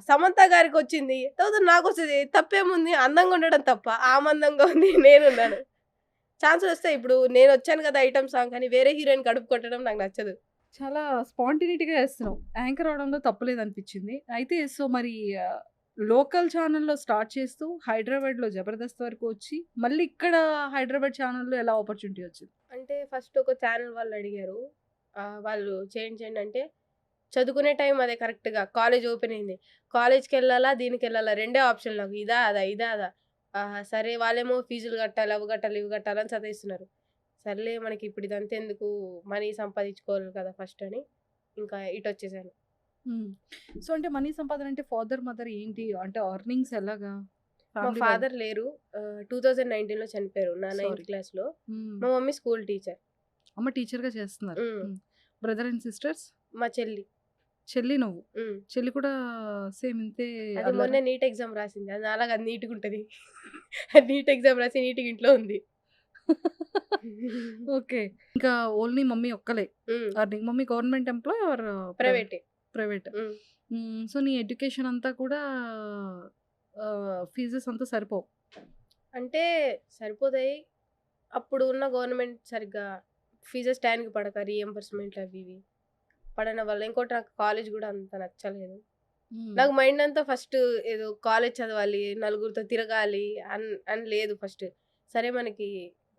సమంత గారికి వచ్చింది, తర్వాత నాకు వస్తుంది, తప్పేముంది? అందంగా ఉండడం తప్ప? ఆమె అందంగా ఉంది, నేనున్నాను. ఛాన్సులు వస్తాయి. ఇప్పుడు నేను వచ్చాను కదా ఐటమ్ సాంగ్ అని వేరే హీరోయిన్ కడుపు కొట్టడం నాకు నచ్చదు. చాలా స్పాంటినిటీగా వేస్తున్నావు. యాంకర్ అవడంలో తప్పలేదు అనిపించింది. అయితే సో మరి లోకల్ ఛానల్లో స్టార్ట్ చేస్తూ హైదరాబాద్లో జబర్దస్త్ వరకు వచ్చి మళ్ళీ ఇక్కడ హైదరాబాద్ ఛానల్లో ఎలా ఆపర్చునిటీ వచ్చింది? అంటే ఫస్ట్ ఒక ఛానల్ వాళ్ళు అడిగారు, వాళ్ళు చేయండి అంటే చదువుకునే టైం అదే కరెక్ట్గా కాలేజ్ ఓపెన్ అయింది. కాలేజ్కి వెళ్ళాలా దీనికి వెళ్ళాలా రెండే ఆప్షన్ నాకు, ఇదా అదా. సరే వాళ్ళేమో ఫీజులు కట్టాలి, అవి కట్టాలి ఇవి కట్టాలని చదివిస్తున్నారు. సర్లే మనకి ఇప్పుడు ఇదంతా ఎందుకు, మనీ సంపాదించుకోవాలి కదా ఫస్ట్ అని ఇంకా ఇటు వచ్చేసాను. సో అంటే మనీ సంపాదన అంటే ఫాదర్ మదర్ ఏంటి అంటే అర్నింగ్స్ ఎలాగా? మా ఫాదర్ లేరు, 2019లో చనిపోయారు నా 9th క్లాస్లో. మా మమ్మీ స్కూల్ టీచర్. అమ్మ టీచర్గా చేస్తున్నారు. Brother and sisters? మా చెల్లి. చెల్లి నువ్వు? చెల్లి కూడా సేమ్ ఇంతే? అది మొన్న నీట్ ఎగ్జామ్ రాసింది, అది అలాగ అది నీట్గా ఉంటుంది. నీట్ ఎగ్జామ్ రాసి నీట్గా ఇంట్లో ఉంది. ఓకే. ఇంకా ఓన్లీ మమ్మీ ఒక్కలే earning. Mummy government employee or ప్రైవేటే? ప్రైవేట్. సో నీ ఎడ్యుకేషన్ అంతా కూడా ఫీజెస్ అంతా సరిపోవు అంటే సరిపోతాయి. అప్పుడు ఉన్న గవర్నమెంట్ సరిగ్గా ఫీజెస్ టైంకి పడక రీఎంబర్స్మెంట్లు అవి ఇవి పడన వల్ల. ఇంకోటి నాకు కాలేజ్ కూడా అంత నచ్చలేదు. నాకు మైండ్ అంతా ఫస్ట్ ఏదో కాలేజ్ చదవాలి, నలుగురితో తిరగాలి అని లేదు. ఫస్ట్ సరే మనకి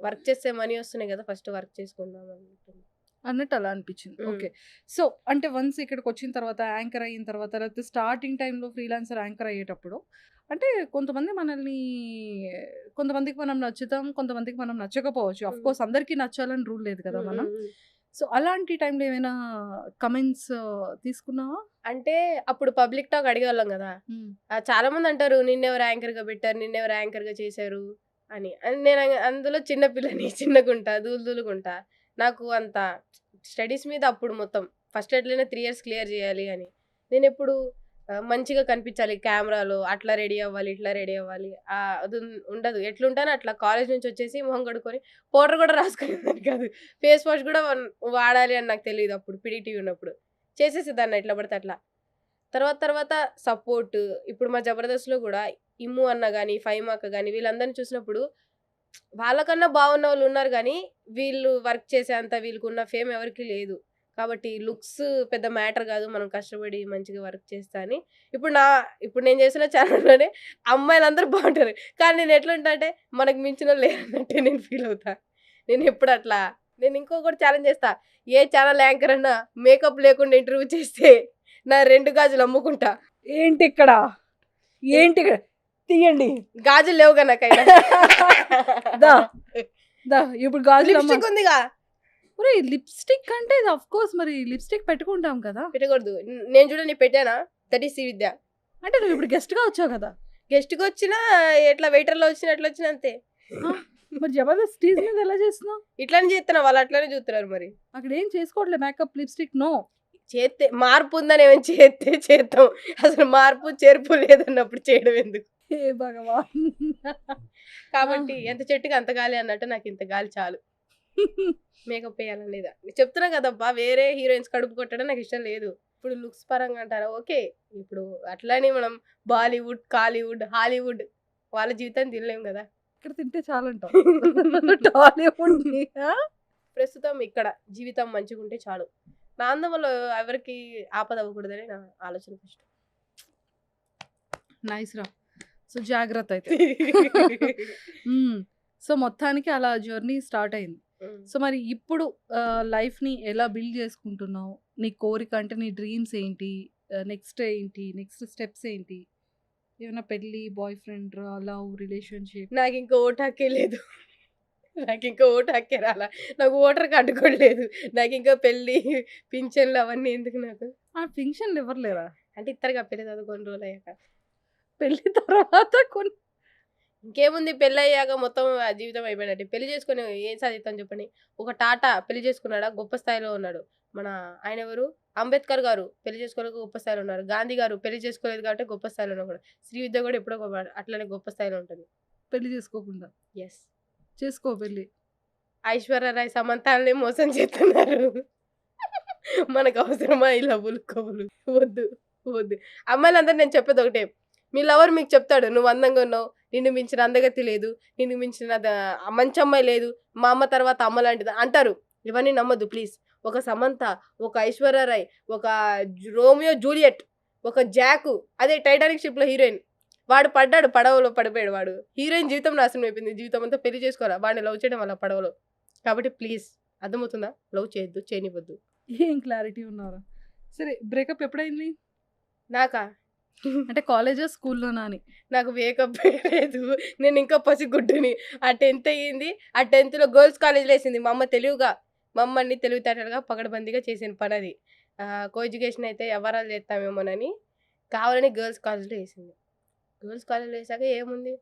వర్క్ చేస్తే మనీ వస్తున్నాయి కదా, ఫస్ట్ వర్క్ చేసుకుందాం అనుకుంటున్నాను. అన్నట్టు అలా అనిపించింది. ఓకే. సో, అంటే వన్స్ ఇక్కడికొచ్చిన తర్వాత యాంకర్ అయిన తర్వాత లేకపోతే స్టార్టింగ్ టైమ్‌లో ఫ్రీలాన్సర్ యాంకర్ అయ్యేటప్పుడు అంటే కొంతమందికి మనం నచ్చుతాం. కొంతమందికి మనం నచ్చకపోవచ్చు. ఆఫ్‌కోర్స్ అందరికీ నచ్చాలని రూల్ లేదు కదా మనం. సో, అలాంటి టైంలో ఏమైనా కమెంట్స్ తీసుకున్నావా? అంటే అప్పుడు పబ్లిక్ టాక్ అడిగేవాళ్ళం కదా. చాలా మంది అంటారు నిన్నెవరు యాంకర్‌గా పెట్టారు, నిన్నెవరు యాంకర్‌గా చేశారు అని. నేను అందులో చిన్న పిల్లని చిన్నగుంటా, దూలుగుంటా. నాకు అంత స్టడీస్ మీద అప్పుడు మొత్తం ఫస్ట్ ఎట్లైనా 3 ఇయర్స్ క్లియర్ చేయాలి అని. నేనెప్పుడు మంచిగా కనిపించాలి కెమెరాలో, అట్లా రెడీ అవ్వాలి, ఇట్లా రెడీ అవ్వాలి. అది ఉండదు. ఎట్లుంటానో అట్లా కాలేజ్ నుంచి వచ్చేసి మొహం కడుక్కొని పౌడర్ కూడా రాసుకునేదాన్ని కాదు. ఫేస్ వాష్ కూడా వాడాలి అని నాకు తెలియదు అప్పుడు పీడీటీవీ ఉన్నప్పుడు. చేసేసేదాన్ని ఎట్లా పడితే అట్లా. తర్వాత సపోర్ట్ ఇప్పుడు మా జబర్దస్త్‌లో కూడా ఇమ్ము అన్న గాని, ఫైమా అక్క గాని వీళ్ళందరిని చూసినప్పుడు వాళ్ళకన్నా బాగున్న వాళ్ళు ఉన్నారు గానీ, వీళ్ళు వర్క్ చేసేంత వీళ్ళకున్న ఫేమ్ ఎవరికీ లేదు. కాబట్టి లుక్స్ పెద్ద మ్యాటర్ కాదు. మనం కష్టపడి మంచిగా వర్క్ చేస్తా అని ఇప్పుడు నేను చేసిన ఛానల్‌లోనే అమ్మాయిలందరూ బాగుంటారు. కానీ నేను ఎట్లుంటా అంటే మనకు మించినోళ్ళు లేరన్నట్టే నేను ఫీల్ అవుతా. నేనెప్పుడు అట్లా నేను ఇంకొకటి ఛాలెంజ్ చేస్తా. ఏ ఛానల్ యాంకర్ అన్నా మేకప్ లేకుండా ఇంటర్వ్యూ చేస్తే నా 2 గాజులు అమ్ముకుంటా. ఏంటిక్కడ? తీయండి. గాజులు లేవుగా నాకైనా. దా. ఇప్పుడు గాజులు లిప్‌స్టిక్ ఉందిగా. ఒరేయ్! లిప్‌స్టిక్ అంటే ఇది ఆఫ్‌కోర్స్ మరి లిప్‌స్టిక్ పెట్టుకుంటాం కదా! పెట్టకూడదు. నేను చూడు నీకు పెట్టానా? That is Srividya. అంటే నువ్వు ఇప్పుడు గెస్ట్‌గా వచ్చావు కదా! గెస్ట్‌కి వచ్చినా ఎట్లా వెయిటర్‌లో వచ్చినా ఎట్లా వచ్చినా అంతే. మరి జబర్దస్త్ స్టేజ్ మీద ఎలా చేస్తున్నావు? ఇట్లానే చేస్తున్నా వాళ్ళు అట్లానే చూస్తున్నారు మరి. అక్కడ ఏం చేసుకోవట్లే మేకప్, లిప్‌స్టిక్ నో. చేస్తే మార్పు ఉందని ఏమైనా చేస్తే చేద్దాం. అసలు మార్పు చేర్పు లేదన్నప్పుడు చేయడం ఎందుకు? హే భగవాన్! కాబట్టి ఎంత చెట్టుకి అంత గాలి అన్నట్టు నాకు ఇంత గాలి చాలు. మేకప్ వేయాలనేదా చెప్తున్నా కదబ్బా. వేరే హీరోయిన్స్ కడుపు కొట్టడం నాకు ఇష్టం లేదు. ఇప్పుడు లుక్స్ పరంగా అంటారా ఓకే. ఇప్పుడు అట్లానే మనం బాలీవుడ్, కాలీవుడ్, హాలీవుడ్ వాళ్ళ జీవితాన్ని తినలేం కదా. ఇక్కడ తింటే చాలంటావు. టాలీవుడ్ ప్రస్తుతం ఇక్కడ జీవితం మంచిగా ఉంటే చాలు. నా అందం ఎవరికి ఆపద అవ్వకూడదని నా ఆలోచన ఫస్ట్. నైస్ రా. సో జాగ్రత్త అయితే. సో మొత్తానికి అలా జర్నీ స్టార్ట్ అయింది. సో మరి ఇప్పుడు లైఫ్‌ని ఎలా బిల్డ్ చేసుకుంటున్నావు? నీ కోరిక అంటే నీ డ్రీమ్స్ ఏంటి? నెక్స్ట్ ఏంటి? నెక్స్ట్ స్టెప్స్ ఏంటి? ఏమైనా పెళ్లి, బాయ్ ఫ్రెండ్, లవ్, రిలేషన్‌షిప్? నాకు ఇంకా ఓటు హక్కే లేదు. నాకు ఇంకా ఓటు హక్కే రాలా. నాకు ఓటర్ కార్డు కూడా లేదు. నాకు ఇంకా పెళ్లి, పింఛన్లు అవన్నీ ఎందుకు నాకు? పింఛన్లు ఎవరు లేరా? అంటే ఇత్తరుగా పెళ్లి చదువుకొని రోజులు అయ్యాక. పెళ్లి తర్వాత ఇంకేముంది పెళ్ళి అయ్యాక మొత్తం జీవితం అయిపోయినట్టు. పెళ్లి చేసుకొని ఏం సాధిస్తాను చెప్పండి. ఒక టాటా పెళ్లి చేసుకున్నాడా గొప్ప స్థాయిలో ఉన్నాడు. ఆయన ఎవరు అంబేద్కర్ గారు పెళ్లి చేసుకోలేక గొప్ప స్థాయిలో ఉన్నారు. గాంధీ గారు పెళ్లి చేసుకోలేదు కాబట్టి గొప్ప స్థాయిలో ఉన్నాడు. శ్రీవిద్య కూడా ఎప్పుడో అట్లనే గొప్ప స్థాయిలో ఉంటుంది. పెళ్లి చేసుకోకుండా ఎస్ చేసుకో పెళ్లి. ఐశ్వర్య రాయ్ సమంతాన్ని మోసం చేస్తున్నారు. మనకు అవసరమా ఈ లవ్వులు కవులు? వద్దు వద్దు. అమ్మాయిలందరూ నేను చెప్పేది ఒకటే. మీ లవర్ మీకు చెప్తాడు నువ్వు అందంగా ఉన్నావు, నిన్ను మించిన అందగతి లేదు, నిన్ను మించిన మంచి అమ్మాయి లేదు, మా అమ్మ తర్వాత అమ్మ లాంటిది అంటారు. ఇవన్నీ నమ్మద్దు ప్లీజ్. ఒక సమంత, ఒక ఐశ్వర్య రాయ్, ఒక రోమియో జూలియట్, ఒక జాకు, అదే టైటానిక్ షిప్లో హీరోయిన్, వాడు పడ్డాడు పడవలో పడిపోయాడు. వాడు హీరోయిన్ జీవితం నాశనం అయిపోయింది. జీవితం అంతా పెళ్లి చేసుకోరా వాడిని లవ్ చేయడం వల్ల పడవలో. కాబట్టి ప్లీజ్ అర్థమవుతుందా? లవ్ చేయొద్దు, చేయనివ్వద్దు. ఏం క్లారిటీ ఉన్నారా? సరే బ్రేకప్ ఎప్పుడైంది? నాకా అంటే కాలేజా స్కూల్లోనా అని? నాకు వేకప్ లేదు. నేను ఇంకా పసిగుడ్డుని. ఆ 10th అయ్యింది. ఆ 10thలో గర్ల్స్ కాలేజ్లో వేసింది మా అమ్మ. తెలివిగా మా అమ్మ అన్ని తెలివితేటలుగా పగడబందీగా చేసిన పని అది. కో ఎడ్యుకేషన్ అయితే ఎవరాలు చేస్తామేమోనని కావాలని గర్ల్స్ కాలేజ్లో వేసింది. గర్ల్స్ కాలేజ్లో వేసాక ఏముంది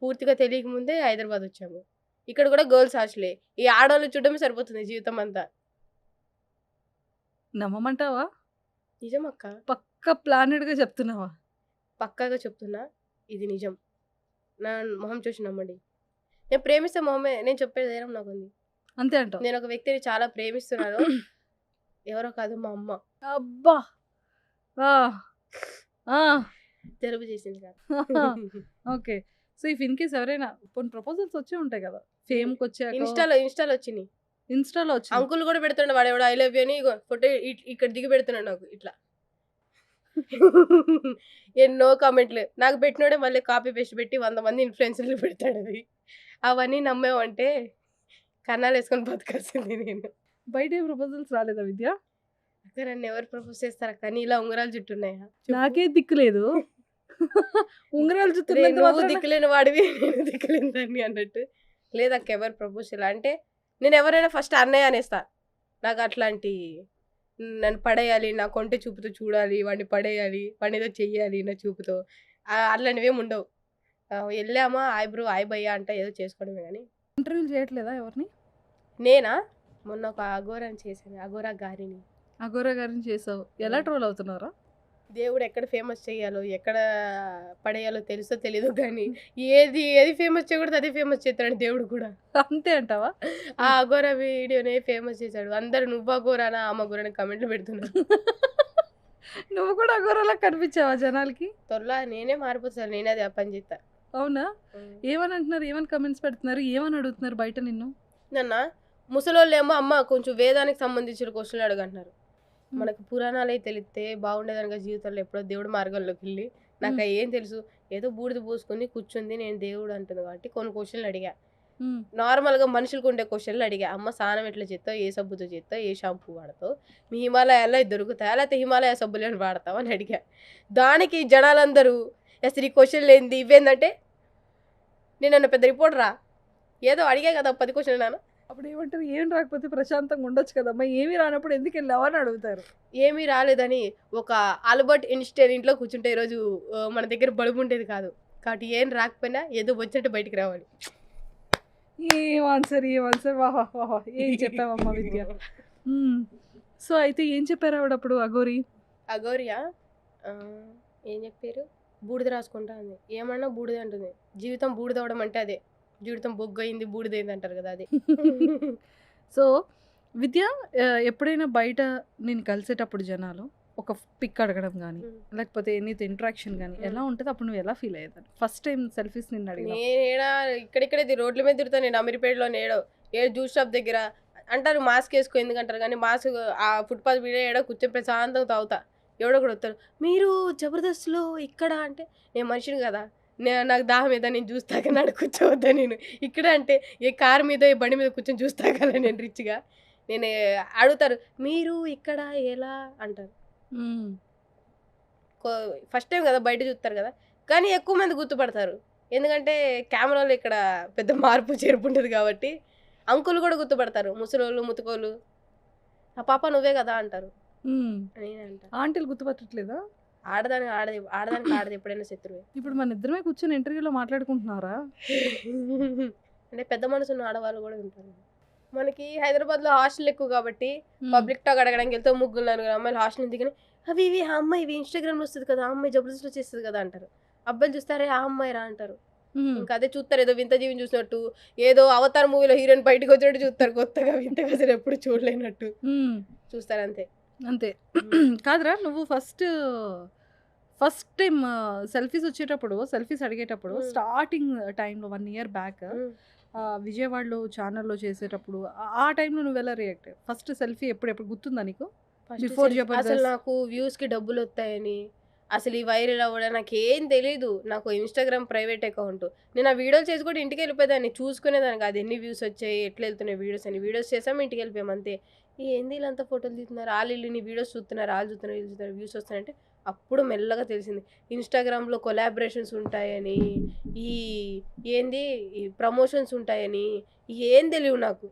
పూర్తిగా తెలియక ముందే హైదరాబాద్ వచ్చాము. ఇక్కడ కూడా గర్ల్స్ హాస్టలే. ఈ ఆడవాళ్ళు చూడడమే సరిపోతుంది జీవితం అంతా. నమ్మమంటావా? నిజమక్క, పక్క ప్లానెడ్గా చెప్తున్నావా? పక్కాగా చెప్తున్నా, ఇది నిజం. నా మొహం చూసి నమ్మండి. నేను ప్రేమిస్తే మొహమే. నేను చెప్పేది ధైర్యం నాకుంది. అంతే అంటావు? నేను ఒక వ్యక్తిని చాలా ప్రేమిస్తున్నాను. ఎవరో కాదు మా అమ్మ. అబ్బా తెలుగు చేసింది కాదు. Okay. So if in case ఎవరైనా కొన్ని ప్రపోజల్స్ వచ్చే ఉంటాయి కదా ఫేమ్కి వచ్చాక. ఇన్స్టాలో వచ్చినాయి. ఇన్స్టాలో వచ్చి అంకుల్ కూడా పెడుతున్నాడు. వాడు ఎవడో ఐ లవ్ యూ అని ఫోటో ఇక్కడ దిగి పెడుతున్నాడు నాకు ఇట్లా. ఎన్నో కామెంట్లు నాకు పెట్టినోడే మళ్ళీ కాపీ పేస్ట్ పెట్టి 100 మంది ఇన్ఫ్లుయెన్సర్లు పెడతాడు. అది అవన్నీ నమ్మేవంటే కన్నాలు వేసుకొని బతకాల్సింది నేను. బయట ఏ ప్రపోజల్స్ రాలేదా విద్య? అక్క నన్ను ఎవరు ప్రపోజ్ చేస్తారు అక్క? నీలా ఉంగరాలు జుట్టున్నాయా? చెప్పు. నాకే దిక్కు లేదు. ఉంగరాలు అదే చుట్టున్నంత నువ్వు మాత్రాన దిక్కులేని వాడివి నేను దిక్కులేని దాన్ని అన్నట్టు. లేదక్క ఎవరు ప్రపోజ్ చేయాలి అంటే నేను ఎవరైనా ఫస్ట్ అన్నయ్య అనేస్తా. నాకు అట్లాంటి నన్ను పడేయాలి, నా కొంటె చూపుతో చూడాలి, వాడిని పడేయాలి, వాడిని ఏదో చెయ్యాలి నా చూపుతో, అట్లాంటివి ఏమి ఉండవు. వెళ్ళామా హాయ్ బ్రో హాయ్ భయ్యా అంటే ఏదో చేసుకోవడమే కానీ. ఇంటర్వ్యూలు చేయట్లేదా ఎవరిని? నేనా మొన్న ఒక అఘోరాని చేశాను, అఘోరా గారిని. అఘోరా గారిని చేసావు. ఎలా ట్రోల్ అవుతున్నారా? దేవుడు ఎక్కడ ఫేమస్ చేయాలో ఎక్కడ పడేయాలో తెలుసో తెలీదు కానీ ఏది ఫేమస్ చేయకూడదు అదే ఫేమస్ చేస్తాడు దేవుడు కూడా. అంతే అంటావా? ఆ అఘోరా వీడియోనే ఫేమస్ చేశాడు. అందరు నువ్వు అఘోరానా ఆమె అఘోరాని కమెంట్లు పెడుతున్నారు. నువ్వు కూడా అఘోరాలా కనిపించావా జనాలకి? త్వరలో నేనే మారిపోతాను, నేనే అది ఆ పని చేస్తా. అవునా? ఏమని అంటున్నారు? ఏమని కమెంట్స్ పెడుతున్నారు? ఏమని అడుగుతున్నారు బయట నిన్ను? నన్న ముసలోళ్ళేమో అమ్మ కొంచెం వేదానికి సంబంధించిన క్వశ్చన్లు అడుగుంటున్నారు. మనకు పురాణాలే తెలిస్తే బాగుండేదనగా జీవితంలో ఎప్పుడో దేవుడు మార్గంలోకి వెళ్ళి నాకు ఏం తెలుసు, ఏదో బూడిద పూసుకొని కూర్చుంది నేను దేవుడు అంటుంది కాబట్టి కొన్ని క్వశ్చన్లు అడిగా. నార్మల్గా మనుషులకు ఉండే క్వశ్చన్లు అడిగా. అమ్మ స్నానం ఎట్లా చేస్తావు, ఏ సబ్బుతో చేస్తావు, ఏ షాంపూ వాడతావు, మీ హిమాలయాల్లో దొరుకుతాయా లేకపోతే హిమాలయ సబ్బులను వాడతావు అని అడిగా. దానికి జనాలందరూ అసలు ఈ క్వశ్చన్లు ఏంది ఇవేందంటే నేను పెద్ద రిపోర్టరా, ఏదో అడిగా కదా 10 క్వశ్చన్లు నాన్న. అప్పుడు ఏమంటారు? ఏం రాకపోతే ప్రశాంతంగా ఉండొచ్చు కదమ్మా, ఏమీ రానప్పుడు ఎందుకు వెళ్ళావా అని అడుగుతారు. ఏమీ రాలేదని ఒక ఆల్బర్ట్ ఐన్స్టైన్ ఇంట్లో కూర్చుంటే ఈరోజు మన దగ్గర బలుబు ఉండేది కాదు కాబట్టి ఏం రాకపోయినా ఏదో వచ్చినట్టు బయటికి రావాలి. ఏం ఆన్సర్ వాహా వాహా ఏం చెప్పావమ్మా విద్య. సో అయితే ఏం చెప్పారు ఆవిడ అప్పుడు అఘోరి? అఘోరియా ఏం చెప్పారు, బూడిద రాసుకుంటా అంది. ఏమన్నా బూడిద అంటుంది. జీవితం బూడిద అవడం అంటే అదే, జీవితం బొగ్గయింది బూడిదైంది అంటారు కదా అది. సో విద్య ఎప్పుడైనా బయట నేను కలిసేటప్పుడు జనాలు ఒక పిక్ అడగడం కానీ లేకపోతే నీతో ఇంటరాక్షన్ కానీ ఎలా ఉంటుంది? అప్పుడు నువ్వు ఎలా ఫీల్ అయ్యేదాన్ని? ఫస్ట్ టైం సెల్ఫీస్ నిన్ను అడిగిన నేనేడా ఇక్కడిక్కడే రోడ్ల మీద తిరుగుతాను. నేను అమీర్పేటలో ఏడో జ్యూస్ షాప్ దగ్గర అంటారు మాస్క్ వేసుకో ఎందుకంటారు కానీ మాస్క్ ఆ ఫుట్పాత్ మీద ఏడో కూర్చొని ప్రశాంతంగా తాగుతా. ఎవడో కూడా వస్తారు, మీరు జబర్దస్త్లో ఇక్కడ అంటే నేను మనిషిని కదా, నాకు దాహం మీద నేను జ్యూస్ తాగనాడు కూర్చోవద్దా నేను ఇక్కడ అంటే ఏ కారు మీద ఏ బండి మీద కూర్చొని జ్యూస్ తాగాల నేను రిచ్గా. నేను అడుగుతారు మీరు ఇక్కడ ఎలా అంటారు. ఫస్ట్ టైం కదా బయట చూస్తారు కదా కానీ ఎక్కువ మంది గుర్తుపడతారు. ఎందుకంటే కెమెరాలో ఇక్కడ పెద్ద మార్పు చేర్పు ఉంటుంది కాబట్టి అంకులు కూడా గుర్తుపడతారు. ముసలోళ్ళు ముతుకోళ్ళు ఆ పాప నువ్వే కదా అంటారు. నేనే అంట ఆంటీలు గుర్తుపట్టట్లేదా? ఆడదానికి ఆడది ఎప్పుడైనా శత్రువే. ఇప్పుడు మన ఇద్దరమే కూర్చొని ఇంటర్వ్యూలో మాట్లాడుకుంటున్నారా? అంటే పెద్ద మనసున్న ఆడవాళ్ళు కూడా ఉంటారు. మనకి హైదరాబాద్లో హాస్టల్ ఎక్కువ కాబట్టి పబ్లిక్ టాక్ అడగడానికి వెళ్తే 3-4 అమ్మాయిలు హాస్టల్ దిగని అవి ఇవి ఆ అమ్మాయి ఇవి ఇన్స్టాగ్రామ్లో వస్తుంది కదా, ఆ అమ్మాయి జబర్దస్త్లో చేస్తుంది కదా అంటారు. అబ్బాయిలు చూస్తారే ఆ అమ్మాయి రా అంటారు. ఇంకా అదే చూస్తారు, ఏదో వింత జీవిని చూసినట్టు, ఏదో అవతార్ మూవీలో హీరోయిన్ బయటకు వచ్చినట్టు చూస్తారు, కొత్తగా వింతగా అసలు ఎప్పుడు చూడలేనట్టు చూస్తారు. అంతే అంతే కాదురా. నువ్వు ఫస్ట్ టైం సెల్ఫీస్ వచ్చేటప్పుడు సెల్ఫీస్ అడిగేటప్పుడు స్టార్టింగ్ టైంలో 1 year బ్యాక్ విజయవాడలో ఛానల్లో చేసేటప్పుడు ఆ టైంలో నువ్వు ఎలా రియాక్ట్? ఫస్ట్ సెల్ఫీ ఎప్పుడు గుర్తుందా నీకు? బిఫోర్ అసలు నాకు వ్యూస్కి డబ్బులు వస్తాయని అసలు ఈ వైరల్ అవ్వడం నాకేం తెలీదు. నాకు ఇన్స్టాగ్రామ్ ప్రైవేట్ అకౌంట్, నేను ఆ వీడియోలు చేసి కూడా ఇంటికి వెళ్ళిపోయేదాన్ని, చూసుకునేదాన్ని కాదు ఎన్ని వ్యూస్ వచ్చాయి ఎట్లా వెళ్తున్నాయి వీడియోస్ అని. వీడియోస్ చేసాము ఇంటికి వెళ్ళిపోయాము అంతే. ఏంది వీళ్ళంతా ఫోటోలు తీస్తున్నారు, వాళ్ళు నీ వీడియోస్ చూస్తున్నారు, వాళ్ళు చూస్తున్నారు, వీళ్ళు చూస్తున్నారు, వ్యూస్ వస్తున్నాయంటే అప్పుడు మెల్లగా తెలిసింది ఇన్స్టాగ్రామ్లో కొలాబరేషన్స్ ఉంటాయని, ఏంది ఈ ప్రమోషన్స్ ఉంటాయని ఏం తెలియవు నాకు.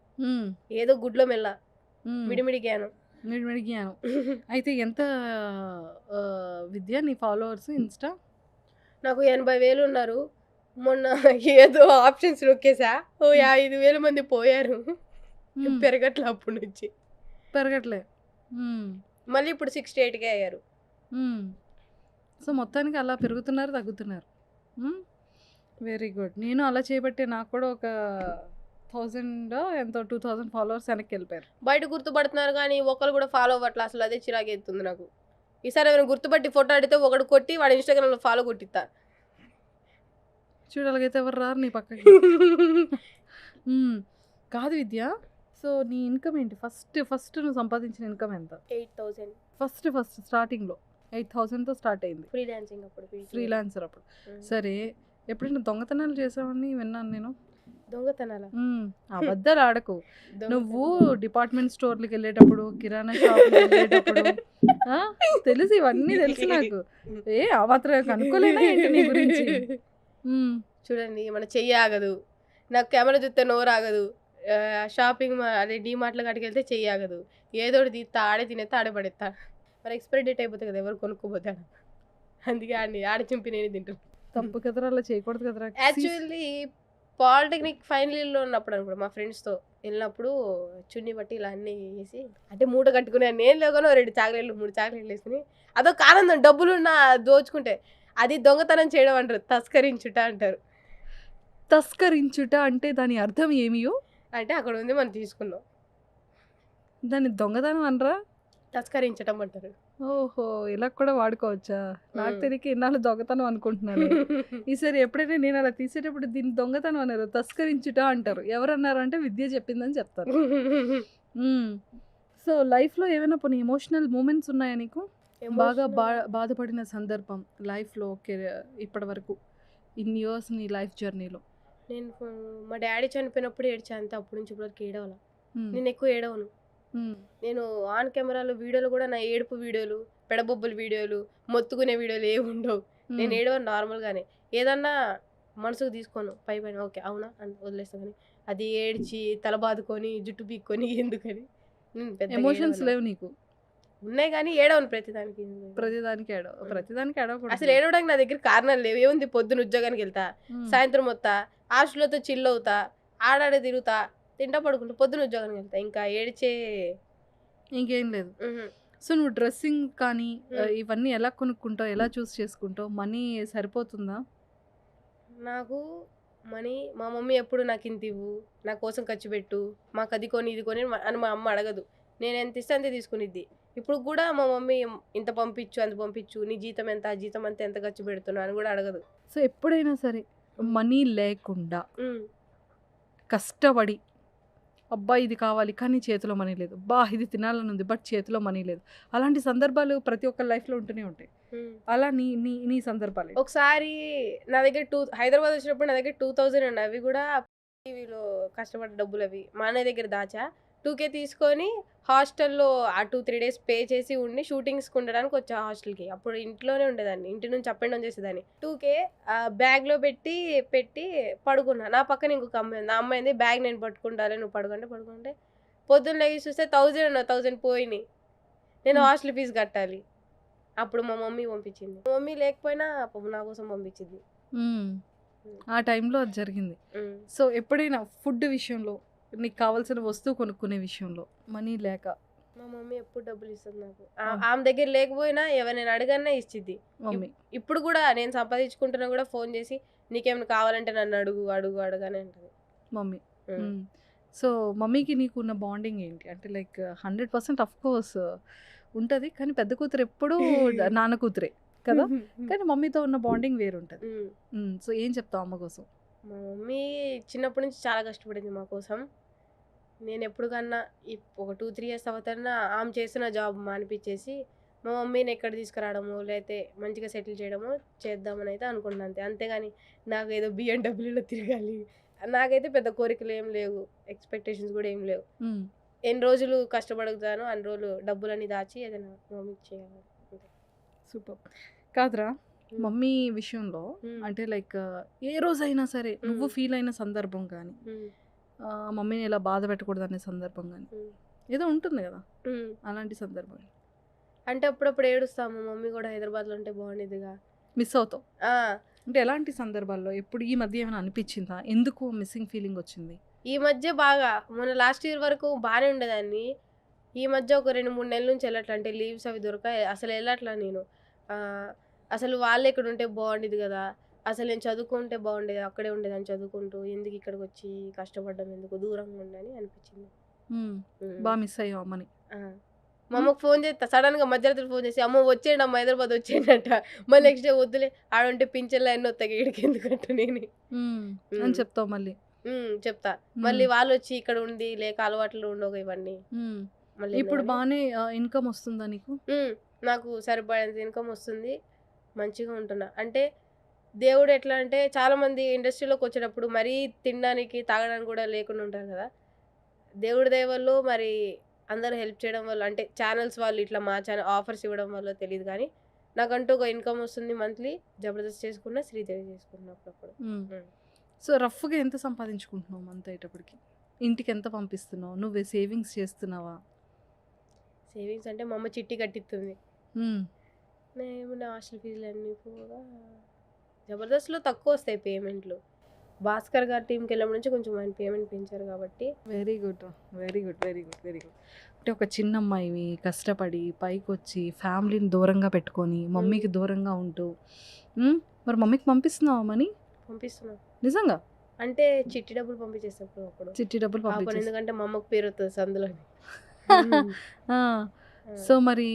ఏదో గుడ్లో మెల్ల మిడిమిడి జ్ఞానం. అయితే ఎంత విద్య నీ ఫాలోవర్స్ ఇన్స్టా? నాకు 80,000 ఉన్నారు. మొన్న ఏదో ఆప్షన్స్ నొక్కేసా 5,000 మంది పోయారు. పెరగట్లే అప్పటి నుంచి పెరగట్లే. మళ్ళీ ఇప్పుడు 68K అయ్యారు. సో మొత్తానికి అలా పెరుగుతున్నారు తగ్గుతున్నారు. Very good. నేను అలా చేయబట్టే నాకు కూడా ఒక 1000 ఎంతో 2000 ఫాలోవర్స్ వెనక్కి వెళ్ళిపోయారు. బయట గుర్తుపడుతున్నారు కానీ ఒకరు కూడా ఫాలో అవ్వట్లే. అసలు అదే చిరాకు ఎత్తుంది నాకు. ఈసారి ఏమైనా గుర్తుపట్టి ఫోటో అడిగితే ఒకడు కొట్టి వాడు ఇన్స్టాగ్రామ్లో ఫాలో కొట్టిస్తా. చూడాలకైతే ఎవరు రారు నీ పక్కకి. కాదు విద్య, సో నీ ఇన్కమ్ ఏంటి? ఫస్ట్ నువ్వు సంపాదించిన ఇన్కమ్ ఎంత? 8,000 ఫస్ట్ స్టార్టింగ్లో 8,000తో స్టార్ట్ అయింది. ఫ్రీలాన్సింగ్ అప్పుడు ఫ్రీలాన్సర్ అప్పుడు. సరే, ఎప్పుడైనా దొంగతనాలు చేసావని విన్నాను నేను. దొంగతనాలా? అబద్ధాలు ఆడకు. నువ్వు దొంగతనం. డిపార్ట్మెంట్ స్టోర్‌లకి వెళ్ళేటప్పుడు, కిరాణా షాప్‌కి వెళ్ళేటప్పుడు ఆ! తెలుసు, ఇవన్నీ తెలుసు నాకు. ఆ మాత్రం కనుక్కోలేనా ఏంటి నీ గురించి? చూడండి మన చెయ్యి ఆగదు, నాకు కెమెరా చూస్తే నోరు ఆగదు, షాపింగ్ అదే డీమార్ట్లో కాడికి వెళ్తే చెయ్యి ఆగదు, ఏదో ఒకటి తీస్తా, ఆడే తినేస్తా, ఆడే పడేస్తా. మరి ఎక్స్పైరీ డేట్ అయిపోతుంది కదా, ఎవరు కొనుక్కోపోతాడు. అందుకే ఆడ చింపి నేను తింటాను. తప్పు కదరా, అలా చేయకూడదు కదరా. యాక్చువల్లీ పాలిటెక్నిక్ ఫైనల్ ఇయర్లో ఉన్నప్పుడు అనుకో మా ఫ్రెండ్స్తో వెళ్ళినప్పుడు చున్నీ బట్టి ఇలా అన్నీ వేసి అంటే మూట కట్టుకునే నేను లేకుండా 2 చాక్లెట్లు 3 చాక్లెట్లు వేసుకుని అదొక ఆనందం, డబ్బులున్న దోచుకుంటే. అది దొంగతనం చేయడం అంటారు, తస్కరించుట అంటారు. తస్కరించుట అంటే దాని అర్థం ఏమియో? అంటే అక్కడ ఉంది మనం తీసుకున్నాం, దాన్ని దొంగతనం అనరా? తస్కరించటం అంటారు. ఓహో, ఇలా కూడా వాడుకోవచ్చా? నాకు తెలియక ఇన్నాళ్ళు దొంగతనం అనుకుంటున్నాను. ఈసారి ఎప్పుడైనా నేను అలా తీసేటప్పుడు దీన్ని దొంగతనం అన్నారు, తస్కరించుట అంటారు. ఎవరన్నారు అంటే విద్య చెప్పిందని చెప్తారు. సో లైఫ్లో ఏమైనా కొన్ని ఎమోషనల్ మూమెంట్స్ ఉన్నాయా నీకు? బాగా బాధపడిన సందర్భం లైఫ్లో ఇప్పటి వరకు ఇన్ ఇయర్స్ నీ లైఫ్ జర్నీలో? నేను మా డాడీ చనిపోయినప్పుడు ఏడ్చా అంతే, అప్పటి నుంచి ఇప్పటివరకు ఏడవలా. నేను ఎక్కువ ఏడవను. నేను ఆన్ కెమెరాలో వీడియోలు కూడా నా ఏడుపు వీడియోలు, పెడబొబ్బుల వీడియోలు, మొత్తుకునే వీడియోలు ఏమి ఉండవు. నేను ఏడవను నార్మల్గానే. ఏదన్నా మనసుకు తీసుకోను, పైన ఓకే అవునా అని వదిలేస్తా. కానీ అది ఏడ్చి తల బాదుకొని జుట్టు పీక్కొని ఎందుకని నేను పెద్దగా ఎమోషన్స్ ఏడవను. లేవు నీకు? ఉన్నాయి కానీ ఏడవను ప్రతిదానికి. ప్రతిదానికి ఏడవకూడదు. అసలు ఏడవడానికి నా దగ్గర కారణాలు లేవు. ఏముంది, పొద్దున ఉద్యోగానికి వెళ్తా, సాయంత్రం వస్తా, హాస్టల్తో చిల్ అవుతా, ఆడాడే తిరుగుతా, తింటా పడుకుంటా, పొద్దున ఉద్యోగానికి వెళ్తా. ఇంకా ఏడ్చే ఇంకేం లేదు. సో నువ్వు డ్రెస్సింగ్ కానీ ఇవన్నీ ఎలా కొనుక్కుంటావు, ఎలా చూస్ చేసుకుంటావు? మనీ సరిపోతుందా? నాకు మనీ మా మమ్మీ ఎప్పుడు నాకు ఇంత ఇవ్వు, నా కోసం ఖర్చు పెట్టు, మాకు అది కొని ఇది కొని అని మా అమ్మ అడగదు. నేను ఎంత ఇస్తే అంతే తీసుకునిద్ది. ఇప్పుడు కూడా మా మమ్మీ ఇంత పంపించు అంత పంపించు, నీ జీతం ఎంత, ఆ జీతం అంతా ఎంత ఖర్చు పెడుతున్నావు అని కూడా అడగదు. సో ఎప్పుడైనా సరే మనీ లేకుండా కష్టపడి అబ్బా ఇది కావాలి కానీ చేతిలో మనీ లేదు, బా ఇది తినాలని ఉంది బట్ చేతిలో మనీ లేదు, అలాంటి సందర్భాలు ప్రతి ఒక్క లైఫ్లో ఉంటూనే ఉంటాయి. అలా నీ నీ నీ సందర్భాలు ఏంటి? ఒకసారి నా దగ్గర హైదరాబాద్ వచ్చినప్పుడు నా దగ్గర 2000 ఉన్నాయి. అవి కూడా టీవీలో కష్టపడ్డ డబ్బులు. అవి మా అన్నయ్య దగ్గర దాచా. 2K తీసుకొని హాస్టల్లో ఆ 2-3 డేస్ పే చేసి ఉండి షూటింగ్స్కి ఉండడానికి వచ్చా హాస్టల్కి. అప్పుడు ఇంట్లోనే ఉండేదాన్ని, ఇంటి నుంచి అప్ అండ్ డౌన్ చేసేదాన్ని. 2K బ్యాగ్లో పెట్టి పడుకున్నా. నా పక్కన ఇంకొక అమ్మాయి ఉంది. ఆ అమ్మాయింది బ్యాగ్ నేను పట్టుకుంటాలే, నువ్వు పడుకుంటే పొద్దున్న లేచి చూస్తే 1000 పోయినాయి. నేను హాస్టల్ ఫీజు కట్టాలి. అప్పుడు మా మమ్మీ పంపించింది. మా మమ్మీ లేకపోయినా నా కోసం పంపించింది. ఆ టైంలో అది జరిగింది. సో ఎప్పుడైనా ఫుడ్ విషయంలో నీకు కావాల్సిన వస్తువు కొనుక్కునే విషయంలో మనీ లేక? మా మమ్మీ ఎప్పుడు డబ్బులు ఇస్తుంది నాకు. ఆమె దగ్గర లేకపోయినా ఎవరైనా అడగన్నా ఇచ్చిద్ది. మమ్మీ ఇప్పుడు కూడా నేను సంపాదించుకుంటున్నా కూడా ఫోన్ చేసి నీకేమైనా కావాలంటే నన్ను అడగానే అంటది మమ్మీ. సో మమ్మీకి నీకు ఉన్న బాండింగ్ ఏంటి? అంటే లైక్ 100% ఆఫ్ కోర్స్ ఉంటుంది, కానీ పెద్ద కూతురు ఎప్పుడూ నాన్న కూతురే కదా, కానీ మమ్మీతో ఉన్న బాండింగ్ వేరుంటుంది. సో ఏం చెప్తావు అమ్మ కోసం? మా మమ్మీ చిన్నప్పటి నుంచి చాలా కష్టపడింది మా కోసం. నేను ఎప్పుడు కన్నా ఒక 2-3 ఇయర్స్ అవుతానా ఆమె చేసిన జాబ్ మానిపించేసి మా మమ్మీని ఎక్కడ తీసుకురావడము, లేకపోతే మంచిగా సెటిల్ చేయడము చేద్దామని అయితే అనుకుంటున్నాను అంతే. అంతేగాని నాకు ఏదో BMW తిరగాలి, నాకైతే పెద్ద కోరికలు ఏం లేవు, ఎక్స్పెక్టేషన్స్ కూడా ఏం లేవు. ఎన్ని రోజులు కష్టపడుతానో అన్ని రోజులు డబ్బులన్నీ దాచి ఏదైనా మమ్మీకి చేయాలి. సూపర్. కాదురా, మమ్మీ విషయంలో అంటే లైక్ ఏ రోజైనా సరే నువ్వు ఫీల్ అయిన సందర్భం కానీ, మమ్మీని ఇలా బాధ పెట్టకూడదు అనే సందర్భం కానీ ఏదో ఉంటుంది కదా, అలాంటి సందర్భం అంటే అప్పుడప్పుడు ఏడుస్తాము. మమ్మీ కూడా హైదరాబాద్లో ఉంటే బాగుండేదిగా, మిస్ అవుతావు అంటే ఎలాంటి సందర్భాల్లో? ఎప్పుడు ఈ మధ్య ఏమైనా అనిపించిందా, ఎందుకు మిస్సింగ్ ఫీలింగ్ వచ్చింది? ఈ మధ్య బాగా, మొన్న లాస్ట్ ఇయర్ వరకు బాగానే ఉండేదాన్ని. ఈ మధ్య ఒక 2-3 నెలల నుంచి వెళ్ళట్లా, అంటే లీవ్స్ అవి దొరకాయి, అసలు వెళ్ళట్లా నేను. అసలు వాళ్ళే ఇక్కడ ఉంటే బాగుండేది కదా, అసలు నేను చదువుకుంటే బాగుండేది, అక్కడే ఉండేదాన్ని చదువుకుంటూ, ఎందుకు ఇక్కడికి వచ్చి కష్టపడ్డం, ఎందుకు దూరంగా ఉండని అనిపించింది. బాగా మిస్ అయ్యావు అమ్మని. మా అమ్మకు ఫోన్ చేస్తా, సడన్గా మధ్యరాత్రి ఫోన్ చేసి అమ్మ వచ్చేయండి అమ్మ హైదరాబాద్ వచ్చేయండి అంట. మళ్ళీ నెక్స్ట్ డే వద్దులే ఆడుంటే పింఛన్లు అన్నీ వస్తాయి ఇక్కడికి ఎందుకంటే నేను అని చెప్తావు మళ్ళీ. చెప్తా. మళ్ళీ వాళ్ళు వచ్చి ఇక్కడ ఉండి లేక అలవాట్లు ఉండవు ఇవన్నీ. మళ్ళీ ఇప్పుడు బాగానే ఇన్కమ్ వస్తుందా నీకు? నాకు సరిపడేంత ఇన్కమ్ వస్తుంది, మంచిగా ఉంటున్నా. అంటే దేవుడు ఎట్లా అంటే చాలా మంది ఇండస్ట్రీలోకి వచ్చేటప్పుడు మరీ తినడానికి తాగడానికి కూడా లేకుండా ఉంటారు కదా. దేవుడి దయ వల్ల మరి అందరూ హెల్ప్ చేయడం వల్ల అంటే ఛానల్స్ వాళ్ళు ఇట్లా మా ఛానల్ ఆఫర్స్ ఇవ్వడం వల్ల తెలియదు కానీ నాకంటూ ఒక ఇన్కమ్ వస్తుంది మంత్లీ. జబర్దస్త్ చేసుకున్నా, శ్రీదేవి చేసుకున్నా అప్పుడప్పుడు. సో రఫ్గా ఎంత సంపాదించుకుంటున్నావు మంత్ అయ్యేటప్పటికి? ఇంటికి ఎంత పంపిస్తున్నావు? నువ్వే సేవింగ్స్ చేస్తున్నావా? సేవింగ్స్ అంటే మా అమ్మ చిట్టి కట్టిస్తుంది. నేను నా హాస్టల్ ఫీజులు అన్నీ పోగా జబర్దస్త్లో తక్కువ వస్తాయి పేమెంట్లు. భాస్కర్ గారి టీంకి వెళ్ళినప్పటి నుంచి కొంచెం ఆయన పేమెంట్ పెంచారు కాబట్టి. Very good, very good, very good, very good. అంటే ఒక చిన్న అమ్మాయివి కష్టపడి పైకి వచ్చి ఫ్యామిలీని దూరంగా పెట్టుకొని మమ్మీకి దూరంగా ఉంటూ మరి మమ్మీకి పంపిస్తున్నావా మనీ? పంపిస్తున్నాం నిజంగా? అంటే చిట్టి డబ్బులు పంపించేసేప్పుడు అప్పుడు చిట్టి డబ్బులు పంపించేసి ఎందుకంటే మా అమ్మకు పేరు వస్తుంది అందులో. సో మరి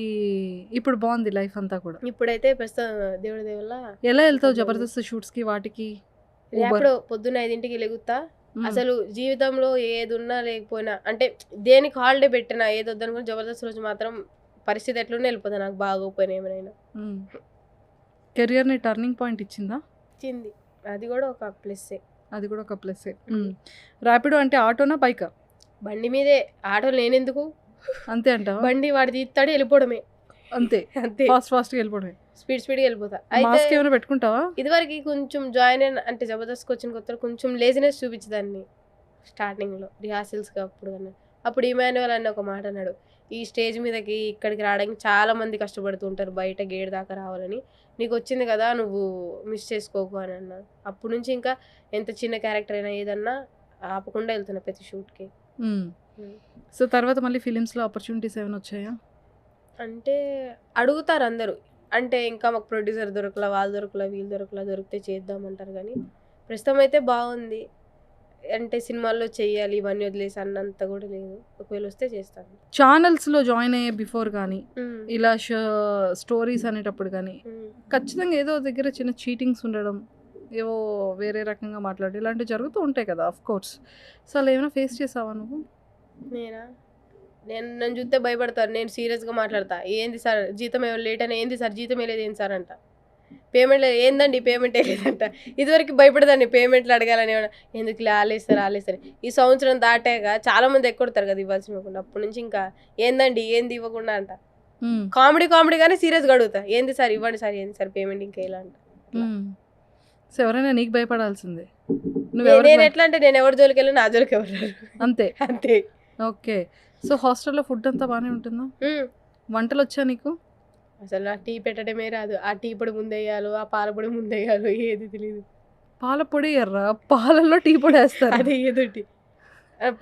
ఇప్పుడు బాగుంది లైఫ్ అంతా కూడా? ఇప్పుడైతే ప్రస్తుతం దేవుడి దేవుళ్ళ ఎలా వెళ్తావు జబర్దస్త్ షూట్స్కి వాటికి? ర్యాపిడో పొద్దున్న 5కి లెగుతా. అసలు జీవితంలో ఏది ఉన్నా లేకపోయినా అంటే దేనికి హాలిడే పెట్టినా ఏది వద్దనుకుని జబర్దస్త్ రోజు మాత్రం పరిస్థితి ఎట్లున్నా వెళ్ళిపోతా. నాకు బాగోపోయినా ఏమైనా కెరియర్ని టర్నింగ్ పాయింట్ ఇచ్చిందా? ఇచ్చింది. అది కూడా ఒక ప్లస్సే. అది కూడా ఒక ప్లస్సే. ర్యాపిడో అంటే ఆటోనా బైకా? బండి మీదే. ఆటోలు నేనెందుకు, అంతే అంటావా? బండి వాడి తీస్తాడు వెళ్ళిపోవడమే అంతే, అంతే. ఫాస్ట్గా వెళ్ళిపోవడమే. స్పీడ్గా వెళ్ళిపోతా. మాస్క్ అయితే ఏమైనా పెట్టుకుంటావా? ఇదివరకు కొంచెం జాయిన్ అయిన అంటే జబర్దస్త్కి వచ్చిన కొత్తలో కొంచెం లేజినెస్ చూపించేదాన్ని స్టార్టింగ్లో రిహార్సల్స్గా. అప్పుడు ఇమాన్యువల్ అని ఒక మాట అన్నాడు, ఈ స్టేజ్ మీదకి ఇక్కడికి రావడానికి చాలా మంది కష్టపడుతూ ఉంటారు బయట గేట్ దాకా రావాలని, నీకు వచ్చింది కదా నువ్వు మిస్ చేసుకోకు అని అన్నాడు. అప్పటి నుంచి ఇంకా ఎంత చిన్న క్యారెక్టర్ అయినా ఏదన్నా ఆపకుండా వెళ్తున్నా ప్రతి షూట్కి. సో తర్వాత మళ్ళీ ఫిలిమ్స్లో ఆపర్చునిటీస్ ఏమైనా వచ్చాయా? అంటే అడుగుతారు అందరూ, అంటే ఇంకా మాకు ప్రొడ్యూసర్ దొరకలా, వాళ్ళు దొరకలా, వీళ్ళు దొరకలా, దొరికితే చేద్దామంటారు కానీ ప్రస్తుతం అయితే బాగుంది. అంటే సినిమాల్లో చెయ్యాలి ఇవన్నీ వదిలేసి అన్నంత కూడా లేదు. ఒకవేళ వస్తే చేస్తాను. ఛానల్స్లో జాయిన్ అయ్యే బిఫోర్ కానీ ఇలా స్టోరీస్ అనేటప్పుడు కానీ ఖచ్చితంగా ఏదో దగ్గర చిన్న చీటింగ్స్ ఉండడం, ఏవో వేరే రకంగా మాట్లాడి ఇలాంటివి జరుగుతూ ఉంటాయి కదా ఆఫ్ కోర్స్. సో అలా ఏమైనా ఫేస్ చేసావా నువ్వు? నేను నన్ను చూస్తే భయపడతారు. నేను సీరియస్గా మాట్లాడతా. ఏంది సార్ జీతం ఏమైనా లేట్ అని, ఏంది సార్ జీతం వేయలేదు ఏంది సార్ అంట. పేమెంట్ లేదు, ఏందండి పేమెంట్ వేయలేదంట. ఇదివరకు భయపడదాన్ని పేమెంట్లు అడగాలని, ఎందుకు ఆలేస్తారు. ఈ సంవత్సరం దాటాక చాలా మంది ఎక్కొడతారు కదా ఇవ్వాల్సి ఇవ్వకుండా. అప్పటి నుంచి ఇంకా ఏందండి ఏంది ఇవ్వకుండా అంట. కామెడీ కానీ సీరియస్గా అడుగుతా, ఏంది సార్ ఇవ్వండి సార్, ఏంది సార్ పేమెంట్ ఇంకా ఇలా అంట. సో ఎవరైనా నీకు భయపడాల్సిందే. నేను ఎట్లా అంటే నేను ఎవరి జోలికి వెళ్ళి నా జోలికి ఎవరు అంతే అంతే. ఓకే. సో హాస్టల్లో ఫుడ్ అంతా బాగానే ఉంటుందా? వంటలు వచ్చా నీకు? అసలు నా టీ పెట్టడమే రాదు. ఆ టీ పొడి ముందేయాలో, ఆ పాల పొడి ముందేయాలో ఏది తెలియదు. పాల పొడి ఎర్రా, పాలల్లో టీ పొడి వేస్తారు. అది ఏదోటి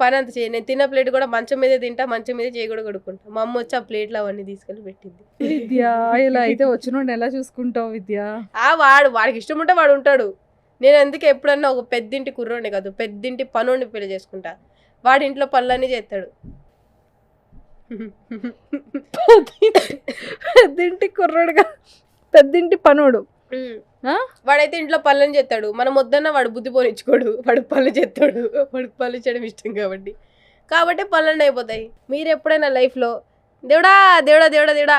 పని అంత చేయ. నేను తిన్న ప్లేట్ కూడా మంచం మీదే తింటా, మంచం మీదే చేయి కూడా కొడుకుంటా. మా అమ్మ వచ్చి ఆ ప్లేట్లు అవన్నీ తీసుకెళ్ళి పెట్టింది. విద్య ఇలా అయితే వచ్చిన ఎలా చూసుకుంటావు విద్య? వాడికి ఇష్టం ఉంటే వాడు ఉంటాడు. నేను అందుకే ఎప్పుడన్నా ఒక పెద్దింటి కుర్రోడిని కాదు, పెద్దింటి పనోడిని పెళ్లి చేసుకుంటా. వాడి ఇంట్లో పనులన్నీ చేస్తాడు. పెద్దింటి కుర్రోడుగా పెద్దింటి పనోడు. వాడైతే ఇంట్లో పనులని చేస్తాడు. మనం వద్దన్నా వాడు బుద్ధి పోనిచ్చుకోడు, వాడు పనులు చేస్తాడు. వాడికి పనులు చేయడం ఇష్టం కాబట్టి పనులన్నీ అయిపోతాయి. మీరు ఎప్పుడైనా లైఫ్లో దేవుడా దేవుడా దేవుడా దేవుడా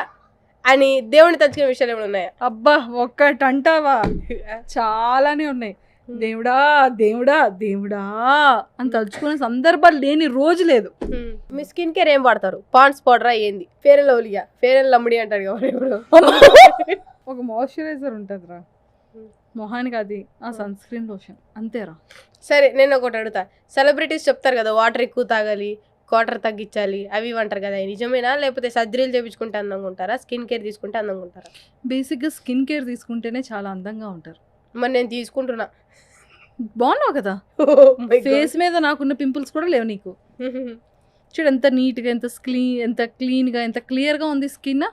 అని దేవుడిని తలుచుకునే విషయాలు ఏమైనా ఉన్నాయా? అబ్బా ఒక్కటంటావా, చాలానే ఉన్నాయి. దేవుడా దేవుడా దేవుడా అని తలుచుకునే సందర్భాలు లేని రోజు లేదు. మీ స్కిన్ కేర్ ఏం వాడతారు? పాండ్స్ పౌడరా ఏంది? ఫేర్ అండ్ లవ్లీయా? ఫేర్ అండ్ లమ్ముడి అంటాడు కదా. ఒక మాయిశ్చరైజర్ ఉంటుందిరా మొహానికి, అది ఆ సన్ స్క్రీన్ లోషన్ అంతేరా. సరే నేను ఒకటి అడుగుతా, సెలబ్రిటీస్ చెప్తారు కదా వాటర్ ఎక్కువ తాగాలి, వాటర్ తగ్గించాలి అవి అంటారు కదా, నిజమేనా? లేకపోతే సర్జరీలు చేయించుకుంటే అందంగా ఉంటారా, స్కిన్ కేర్ తీసుకుంటే అందంగా ఉంటారా? బేసిక్గా స్కిన్ కేర్ తీసుకుంటేనే చాలా అందంగా ఉంటారు. మరి నేను తీసుకుంటున్నా. బాగున్నావు కదా, ఫేస్ మీద నాకున్న పింపుల్స్ కూడా లేవు నీకు. చూడు ఎంత నీట్గా, ఎంత క్లీన్గా, ఎంత క్లియర్గా ఉంది స్కిన్.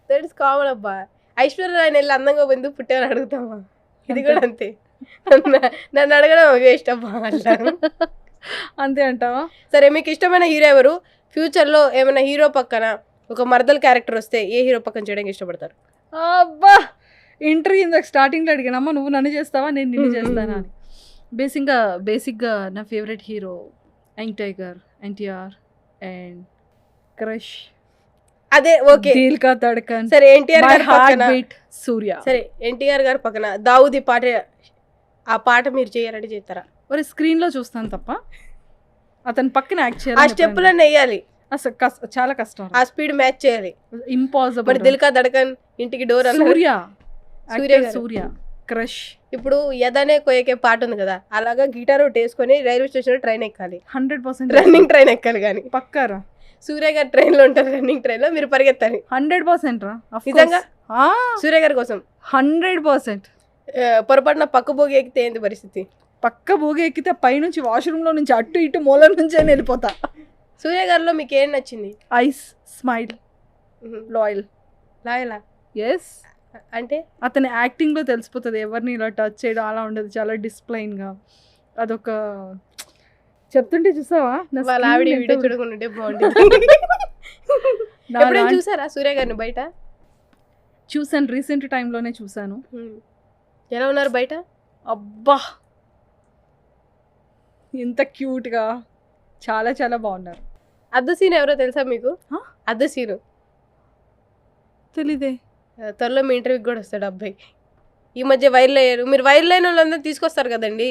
దట్ ఇస్ కామన్ అబ్బా. ఐశ్వర్య రాయ్ వెళ్ళి అందంగా పోయింది పుట్టామని అడుగుతామా? ఇది కూడా అంతే. నన్ను అడగడం వేస్ట్ అబ్బా. అంతే అంటావా? సరే మీకు ఇష్టమైన హీరో ఎవరు? ఫ్యూచర్లో ఏమైనా హీరో పక్కన ఒక మరదల్ క్యారెక్టర్ వస్తే ఏ హీరో పక్కన చేయడానికి ఇష్టపడతారు? అబ్బా ఇంటర్వ్యూ ఇందాక స్టార్టింగ్లో అడిగానమ్మా, నువ్వు నన్ను చేస్తావా నేను నిన్ను చేస్తానా అని. బేసిక్గా నా favourite hero young tiger, NTR and crush అదే ఓకే దిల్ కా ధడకన్, సరే ఎన్టీఆర్ మై గారి హార్ట్ పక్కన బీట్ సూర్య. సరే ఎన్టీఆర్ గారి పక్కన దావుది పాట, ఆ పాట మీరు చేయాలంటే చేస్తారా? మరి స్క్రీన్ లో చూస్తాను తప్ప అతని పక్కన యాక్ట్ ఆ చేయాలి. స్టెప్పులన్నీ వేయాలి, అసలు చాలా కష్టం, ఆ స్పీడ్ మ్యాచ్ చేయాలి. ఇంపాసిబుల్. మరి దిల్ కా ధడకన్, ఇంటికి డోర్ అన్నారు. సూర్య, సూర్య యాక్టర్ గారు. సూర్య క్రష్. ఇప్పుడు యదనే కోయకే పాట ఉంది కదా, అలాగా గిటార్ ఒకటి వేసుకొని రైల్వే స్టేషన్ లో ట్రైన్ ఎక్కాలి, 100% రన్నింగ్ ట్రైన్ ఎక్కాలి. కానీ పక్కారా, సూర్య గారు ట్రైన్ లో ఉంటారు, రన్నింగ్ ట్రైన్ లో మీరు పరిగెత్తాలి 100% రా. నిజంగా? సూర్య గారి కోసం 100%. పొరపాటున పక్క భోగి ఎక్కితే ఏంది పరిస్థితి? పక్క భోగి ఎక్కితే పైనుంచి వాష్రూమ్ లో నుంచి అటు ఇటు మూల నుంచి అయినా వెళ్ళిపోతా. సూర్య గారిలో మీకు ఏం నచ్చింది? Eyes, smile, loyal. లాయలా ఎస్, అంటే అతని యాక్టింగ్ లో తెలిసిపోతుంది ఎవరిని ఇలా టచ్ చేయడం అలా ఉండదు, చాలా డిస్ప్లైన్ గా. అదొక చెప్తుంటే చూసావా, నా వాళ్ళ skin ఆవిడ ఎంత వీడియో చూడకుంటే బాగుంటుంది. నా ఎప్పుడైనా లాంటి- చూసారా సూర్య గారిని బయట? చూసాను, రీసెంట్ టైంలోనే చూసాను. ఎలా ఉన్నారు బయట? అబ్బా, ఇంత క్యూట్ గా చాలా చాలా బాగున్నారు. అద్దు సీన్ ఎవరో తెలుసా మీకు? హా? అద్దు సీను తెలీదే. త్వరలో మీ ఇంటర్వ్యూకి కూడా వస్తాడు అబ్బాయి. ఈ మధ్య వైరల్ అయ్యారు. మీరు వైరల్ అయిన వాళ్ళందరూ తీసుకొస్తారు కదండి,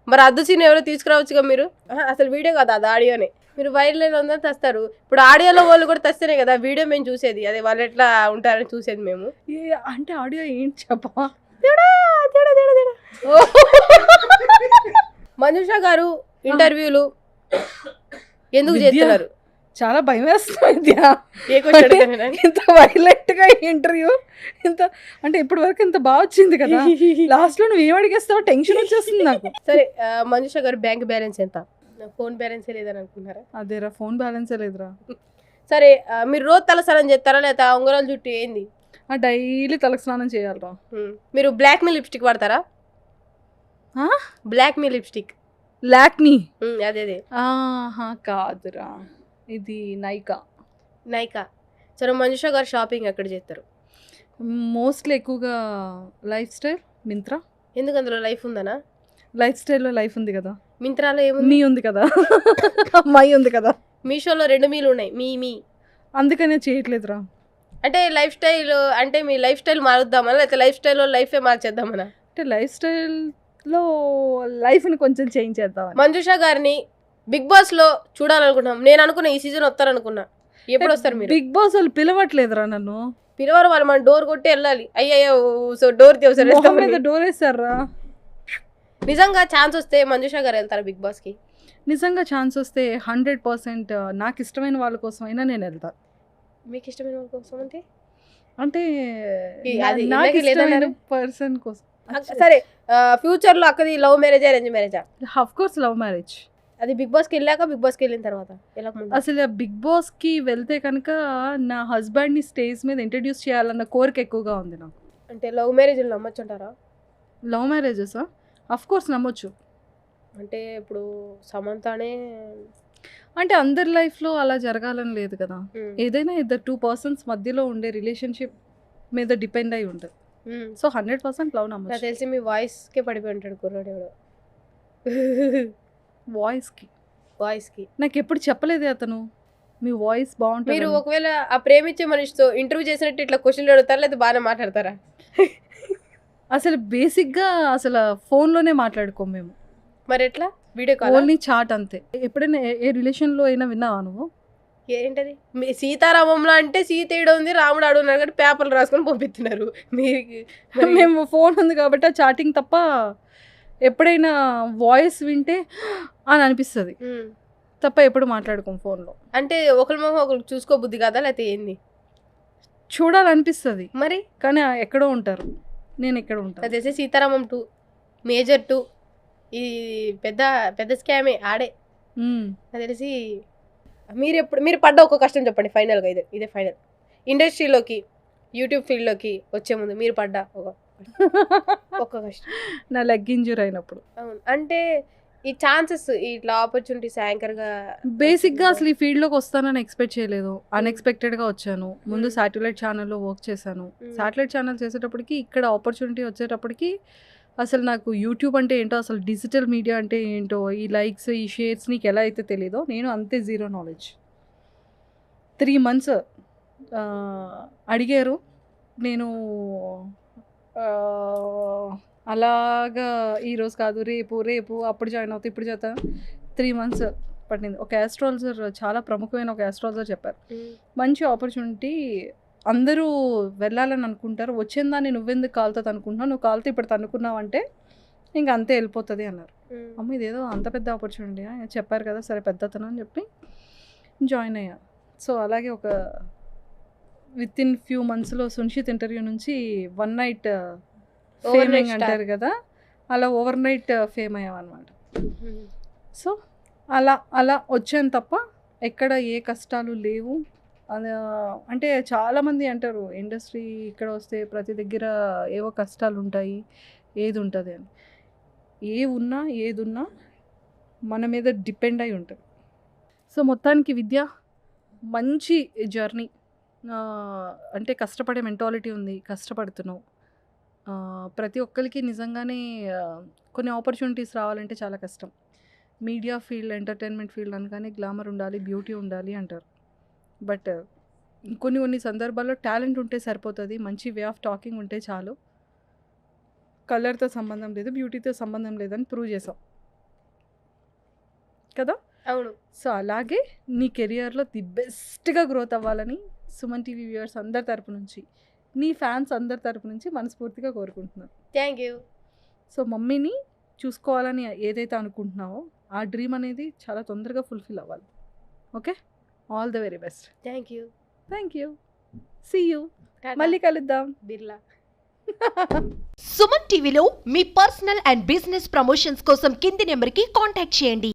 మరి అద్దు సీన్ ఎవరో తీసుకురావచ్చుగా మీరు. అసలు వీడియో కదా, అది ఆడియోనే. మీరు వైరల్ అయిన వాళ్ళందరూ తెస్తారు. ఇప్పుడు ఆడియోలో వాళ్ళు కూడా తెస్తేనే కదా వీడియో మేము చూసేది, అదే వాళ్ళు ఎట్లా ఉంటారని చూసేది మేము. అంటే ఆడియో ఏంటి చెప్పా. మంజుష గారు ఇంటర్వ్యూలు ఎందుకు విద్య. చేస్తున్నారు? చాలా భయం వేస్తుంది. ఏ క్వశ్చన్ అడగను. ఇంత వైలెంట్ గా ఇంటర్వ్యూ, ఇంత అంటే ఇప్పటి వరకు ఇంత బాగా వచ్చింది కదా, లాస్ట్ లో నువ్వు ఏం అడిగేస్తావో టెన్షన్ వచ్చేస్తుంది నాకు. సరే మంజుష గారు బ్యాంక్ బ్యాలెన్స్ ఎంత? ఫోన్ బ్యాలెన్స్ లేదని అనుకున్నారా? అదేరా, ఫోన్ బ్యాలెన్సే లేదురా. సరే మీరు రోజు తలస్నానం చేస్తారా లేదా ఉంగరాలు జుట్టు ఏంది? డైలీ తలకు స్నానం చేయాలరా. మీరు బ్లాక్ మీ లిప్స్టిక్ వాడతారా? బ్లాక్ మీ లిప్స్టిక్ లాక్మీ. అదే అదే ఆహా కాదురా, ఇది నైకా. నైకా. సరే మంజుష గారు షాపింగ్ ఎక్కడ చేస్తారు? మోస్ట్లీ ఎక్కువగా లైఫ్ స్టైల్, మింత్రా. ఎందుకు అందులో లైఫ్ ఉందనా? లైఫ్ స్టైల్లో లైఫ్ ఉంది కదా, మింత్రాలో ఏముంది? మీ ఉంది కదా, అమ్మాయి ఉంది కదా, మీషోలో 2 మీలు ఉన్నాయి, మీ అందుకనే చేయట్లేదురా. అంటే లైఫ్ స్టైల్ అంటే మీ లైఫ్ స్టైల్ మారుద్దామనా లేకపోతే లైఫ్ స్టైల్లో లైఫే మార్చేద్దామనా? అంటే లైఫ్ స్టైల్లో లైఫ్ని కొంచెం చేంజ్ చేద్దామని. మంజుష గారిని బిగ్ బాస్ లో చూడాలనుకున్నాం. నేను అనుకున్నా ఈ సీజన్ వస్తారనుకున్నా. ఎప్పుడు వస్తారు మీరు? బిగ్ బాస్ వాళ్ళు పిలవట్లేదురా నన్ను. పిలవరు వాళ్ళు, మన డోర్ కొట్టి వెళ్ళాలి. అయ్యయ్యో సో డోర్ మొహం మీద డోర్ వేస్తారా. నిజంగా ఛాన్స్ వస్తే మంజుష గారు వెళ్తారా బిగ్ బాస్ కి? నిజంగా ఛాన్స్ వస్తే 100% నాకు ఇష్టమైన వాళ్ళ కోసం అయినా నేను వెళ్తా. మీకు ఇష్టమైన వాళ్ళ కోసం అంటే అంటే అది నాకు ఇలాగే ఇష్టమైన లేదన్నారు. పర్సన్ కోసం. సరే ఫ్యూచర్ లో అక్కది లవ్ మ్యారేజా అరేంజ్ మ్యారేజా? Of course love marriage. అది బిగ్ బాస్ కి వెళ్ళాక బిగ్ బాస్ కి వెళ్ళిన తర్వాత ఎలా ముందు? అసలు బిగ్ బాస్ కి వెళ్తే కనుక నా హస్బెండ్ ని స్టేజ్ మీద ఇంట్రడ్యూస్ చేయాలన్న కోరిక ఎక్కువగా ఉంది నాకు. అంటే లవ్ మ్యారేజ్ నమ్మొచ్చు అంటారా? లవ్ మ్యారేజెస్ ఆఫ్ కోర్స్ నమ్మొచ్చు. అంటే ఇప్పుడు సమంతానే అంటే అందరి లైఫ్లో అలా జరగాలని లేదు కదా. ఏదైనా ఇద్దరు 2 persons మధ్యలో ఉండే రిలేషన్షిప్ మీద డిపెండ్ అయి ఉంటుంది. సో 100% లవ్ నాకు నమ్మొచ్చు. తెలిసి మీ వాయిస్ కే పడిపోయి ఉంటాడు కుర్రాడు ఎవడో. వాయిస్కి వాయిస్ కి నాకు ఎప్పుడు చెప్పలేదే అతను మీ వాయిస్ మీరు బాగుంటుంది. ఒకవేళ ఆ ప్రేమించే మనిషితో ఇంటర్వ్యూ చేసినట్టు ఇట్లా క్వశ్చన్లు అడుగుతారా లేదా బాగానే మాట్లాడతారా? అసలు బేసిక్గా అసలు ఫోన్లోనే మాట్లాడుకోం మేము, మరి ఎట్లా వీడియో కాల్? ఓన్లీ చాట్ అంతే. ఎప్పుడైనా ఏ రిలేషన్లో అయినా విన్నావా నువ్వు? ఏంటది? మీ సీతారామంలో అంటే సీత ఈడ ఉంది రాముడు ఆడు ఉన్నాడు కాబట్టి పేపర్లు రాసుకొని పంపిస్తున్నారు మీరు. మేము ఫోన్ ఉంది కాబట్టి ఆ చాటింగ్ తప్ప ఎప్పుడైనా వాయిస్ వింటే అని అనిపిస్తుంది తప్ప ఎప్పుడు మాట్లాడుకోం ఫోన్లో. అంటే ఒకరి మొహం ఒకరికి చూసుకో బుద్ధి కదా లేకపోతే ఏంది? చూడాలనిపిస్తుంది మరి కానీ ఎక్కడో ఉంటారు, నేను ఎక్కడ ఉంటాను. అది తెలిసి సీతారామం 2 మేజర్ 2 ఈ పెద్ద పెద్ద స్కామే ఆడే. నాకు తెలిసి మీరు పడ్డ ఒక కష్టం చెప్పండి ఫైనల్గా. ఇదే ఫైనల్. ఇండస్ట్రీలోకి యూట్యూబ్ ఫీల్డ్లోకి వచ్చే ముందు మీరు పడ్డ ఒక కష్టం. నా లెగ్ ఇంజూర్ అయినప్పుడు. అవును, అంటే ఈ ఛాన్సెస్ ఇట్లా ఆపర్చునిటీస్ యాంకర్గా బేసిక్గా అసలు ఈ ఫీల్డ్లోకి వస్తానని ఎక్స్పెక్ట్ చేయలేదు, అన్ఎక్స్పెక్టెడ్గా వచ్చాను. ముందు శాటిలైట్ ఛానల్లో వర్క్ చేశాను. శాటిలైట్ ఛానల్ చేసేటప్పటికి ఇక్కడ ఆపర్చునిటీ వచ్చేటప్పటికి అసలు నాకు యూట్యూబ్ అంటే ఏంటో, అసలు డిజిటల్ మీడియా అంటే ఏంటో, ఈ లైక్స్ ఈ షేర్స్ నీకు ఎలా అయితే తెలీదో నేను అంతే జీరో నాలెడ్జ్. 3 months అడిగారు. నేను ఆహ్, అలాగా ఈరోజు కాదు, రేపు అప్పుడు జాయిన్ అవుతా, ఇప్పుడు చేస్తా 3 మంత్స్ పట్టింది. ఒక ఆస్ట్రాలజర్, చాలా ప్రముఖమైన ఒక ఆస్ట్రాలజర్ చెప్పారు, మంచి ఆపర్చునిటీ, అందరూ వెళ్ళాలని అనుకుంటారు, వచ్చిన దాన్ని నువ్వెందుకు కాలుతుంది అనుకుంటున్నావు, నువ్వు కాలితే ఇప్పుడు తన్నుకున్నావు అంటే ఇంక అంతే వెళ్ళిపోతుంది అన్నారు. అమ్మ ఇదేదో అంత పెద్ద ఆపర్చునిటీ చెప్పారు కదా, సరే పెద్దతను అని చెప్పి జాయిన్ అయ్యా. సో అలాగే ఒక విత్ ఇన్ ఫ్యూ మంత్స్లో సున్షిత్ ఇంటర్వ్యూ నుంచి 1 నైట్ ఫేమింగ్ అంటారు కదా, అలా ఓవర్ నైట్ ఫేమ్ అయ్యాం అనమాట. సో అలా వచ్చాను తప్ప ఎక్కడ ఏ కష్టాలు లేవు. అంటే చాలామంది అంటారు ఇండస్ట్రీ ఇక్కడ వస్తే ప్రతి దగ్గర ఏవో కష్టాలు ఉంటాయి, ఏది ఉంటుంది అని. ఏదున్నా మన మీద డిపెండ్ అయి ఉంటుంది. సో మొత్తానికి విద్య మంచి జర్నీ. అంటే కష్టపడే మెంటాలిటీ ఉంది, కష్టపడుతున్నావు. ప్రతి ఒక్కరికి నిజంగానే కొన్ని ఆపర్చునిటీస్ రావాలంటే చాలా కష్టం. మీడియా ఫీల్డ్, ఎంటర్టైన్మెంట్ ఫీల్డ్ అనగానే గ్లామర్ ఉండాలి, బ్యూటీ ఉండాలి అంటారు. బట్ కొన్ని సందర్భాల్లో టాలెంట్ ఉంటే సరిపోతుంది, మంచి వే ఆఫ్ టాకింగ్ ఉంటే చాలు. కలర్తో సంబంధం లేదు, బ్యూటీతో సంబంధం లేదని ప్రూవ్ చేసాం కదా. అవును. సో అలాగే నీ కెరియర్లో ది బెస్ట్గా గ్రోత్ అవ్వాలని సుమన్ టీవీ వ్యూవర్స్ అందరి తరపు నుంచి, నీ ఫ్యాన్స్ అందరి తరపు నుంచి మనస్ఫూర్తిగా కోరుకుంటున్నాను. Thank you. సో మమ్మీని చూసుకోవాలని ఏదైతే అనుకుంటున్నావో ఆ డ్రీమ్ అనేది చాలా తొందరగా ఫుల్ఫిల్ అవ్వాలి. Okay, all the very best. Thank you. See you. మళ్ళీ కలుద్దాం. బిర్లా. సుమన్ టీవీలో మీ పర్సనల్ అండ్ బిజినెస్ ప్రమోషన్స్ కోసం కింది నెంబర్కి కాంటాక్ట్ చేయండి.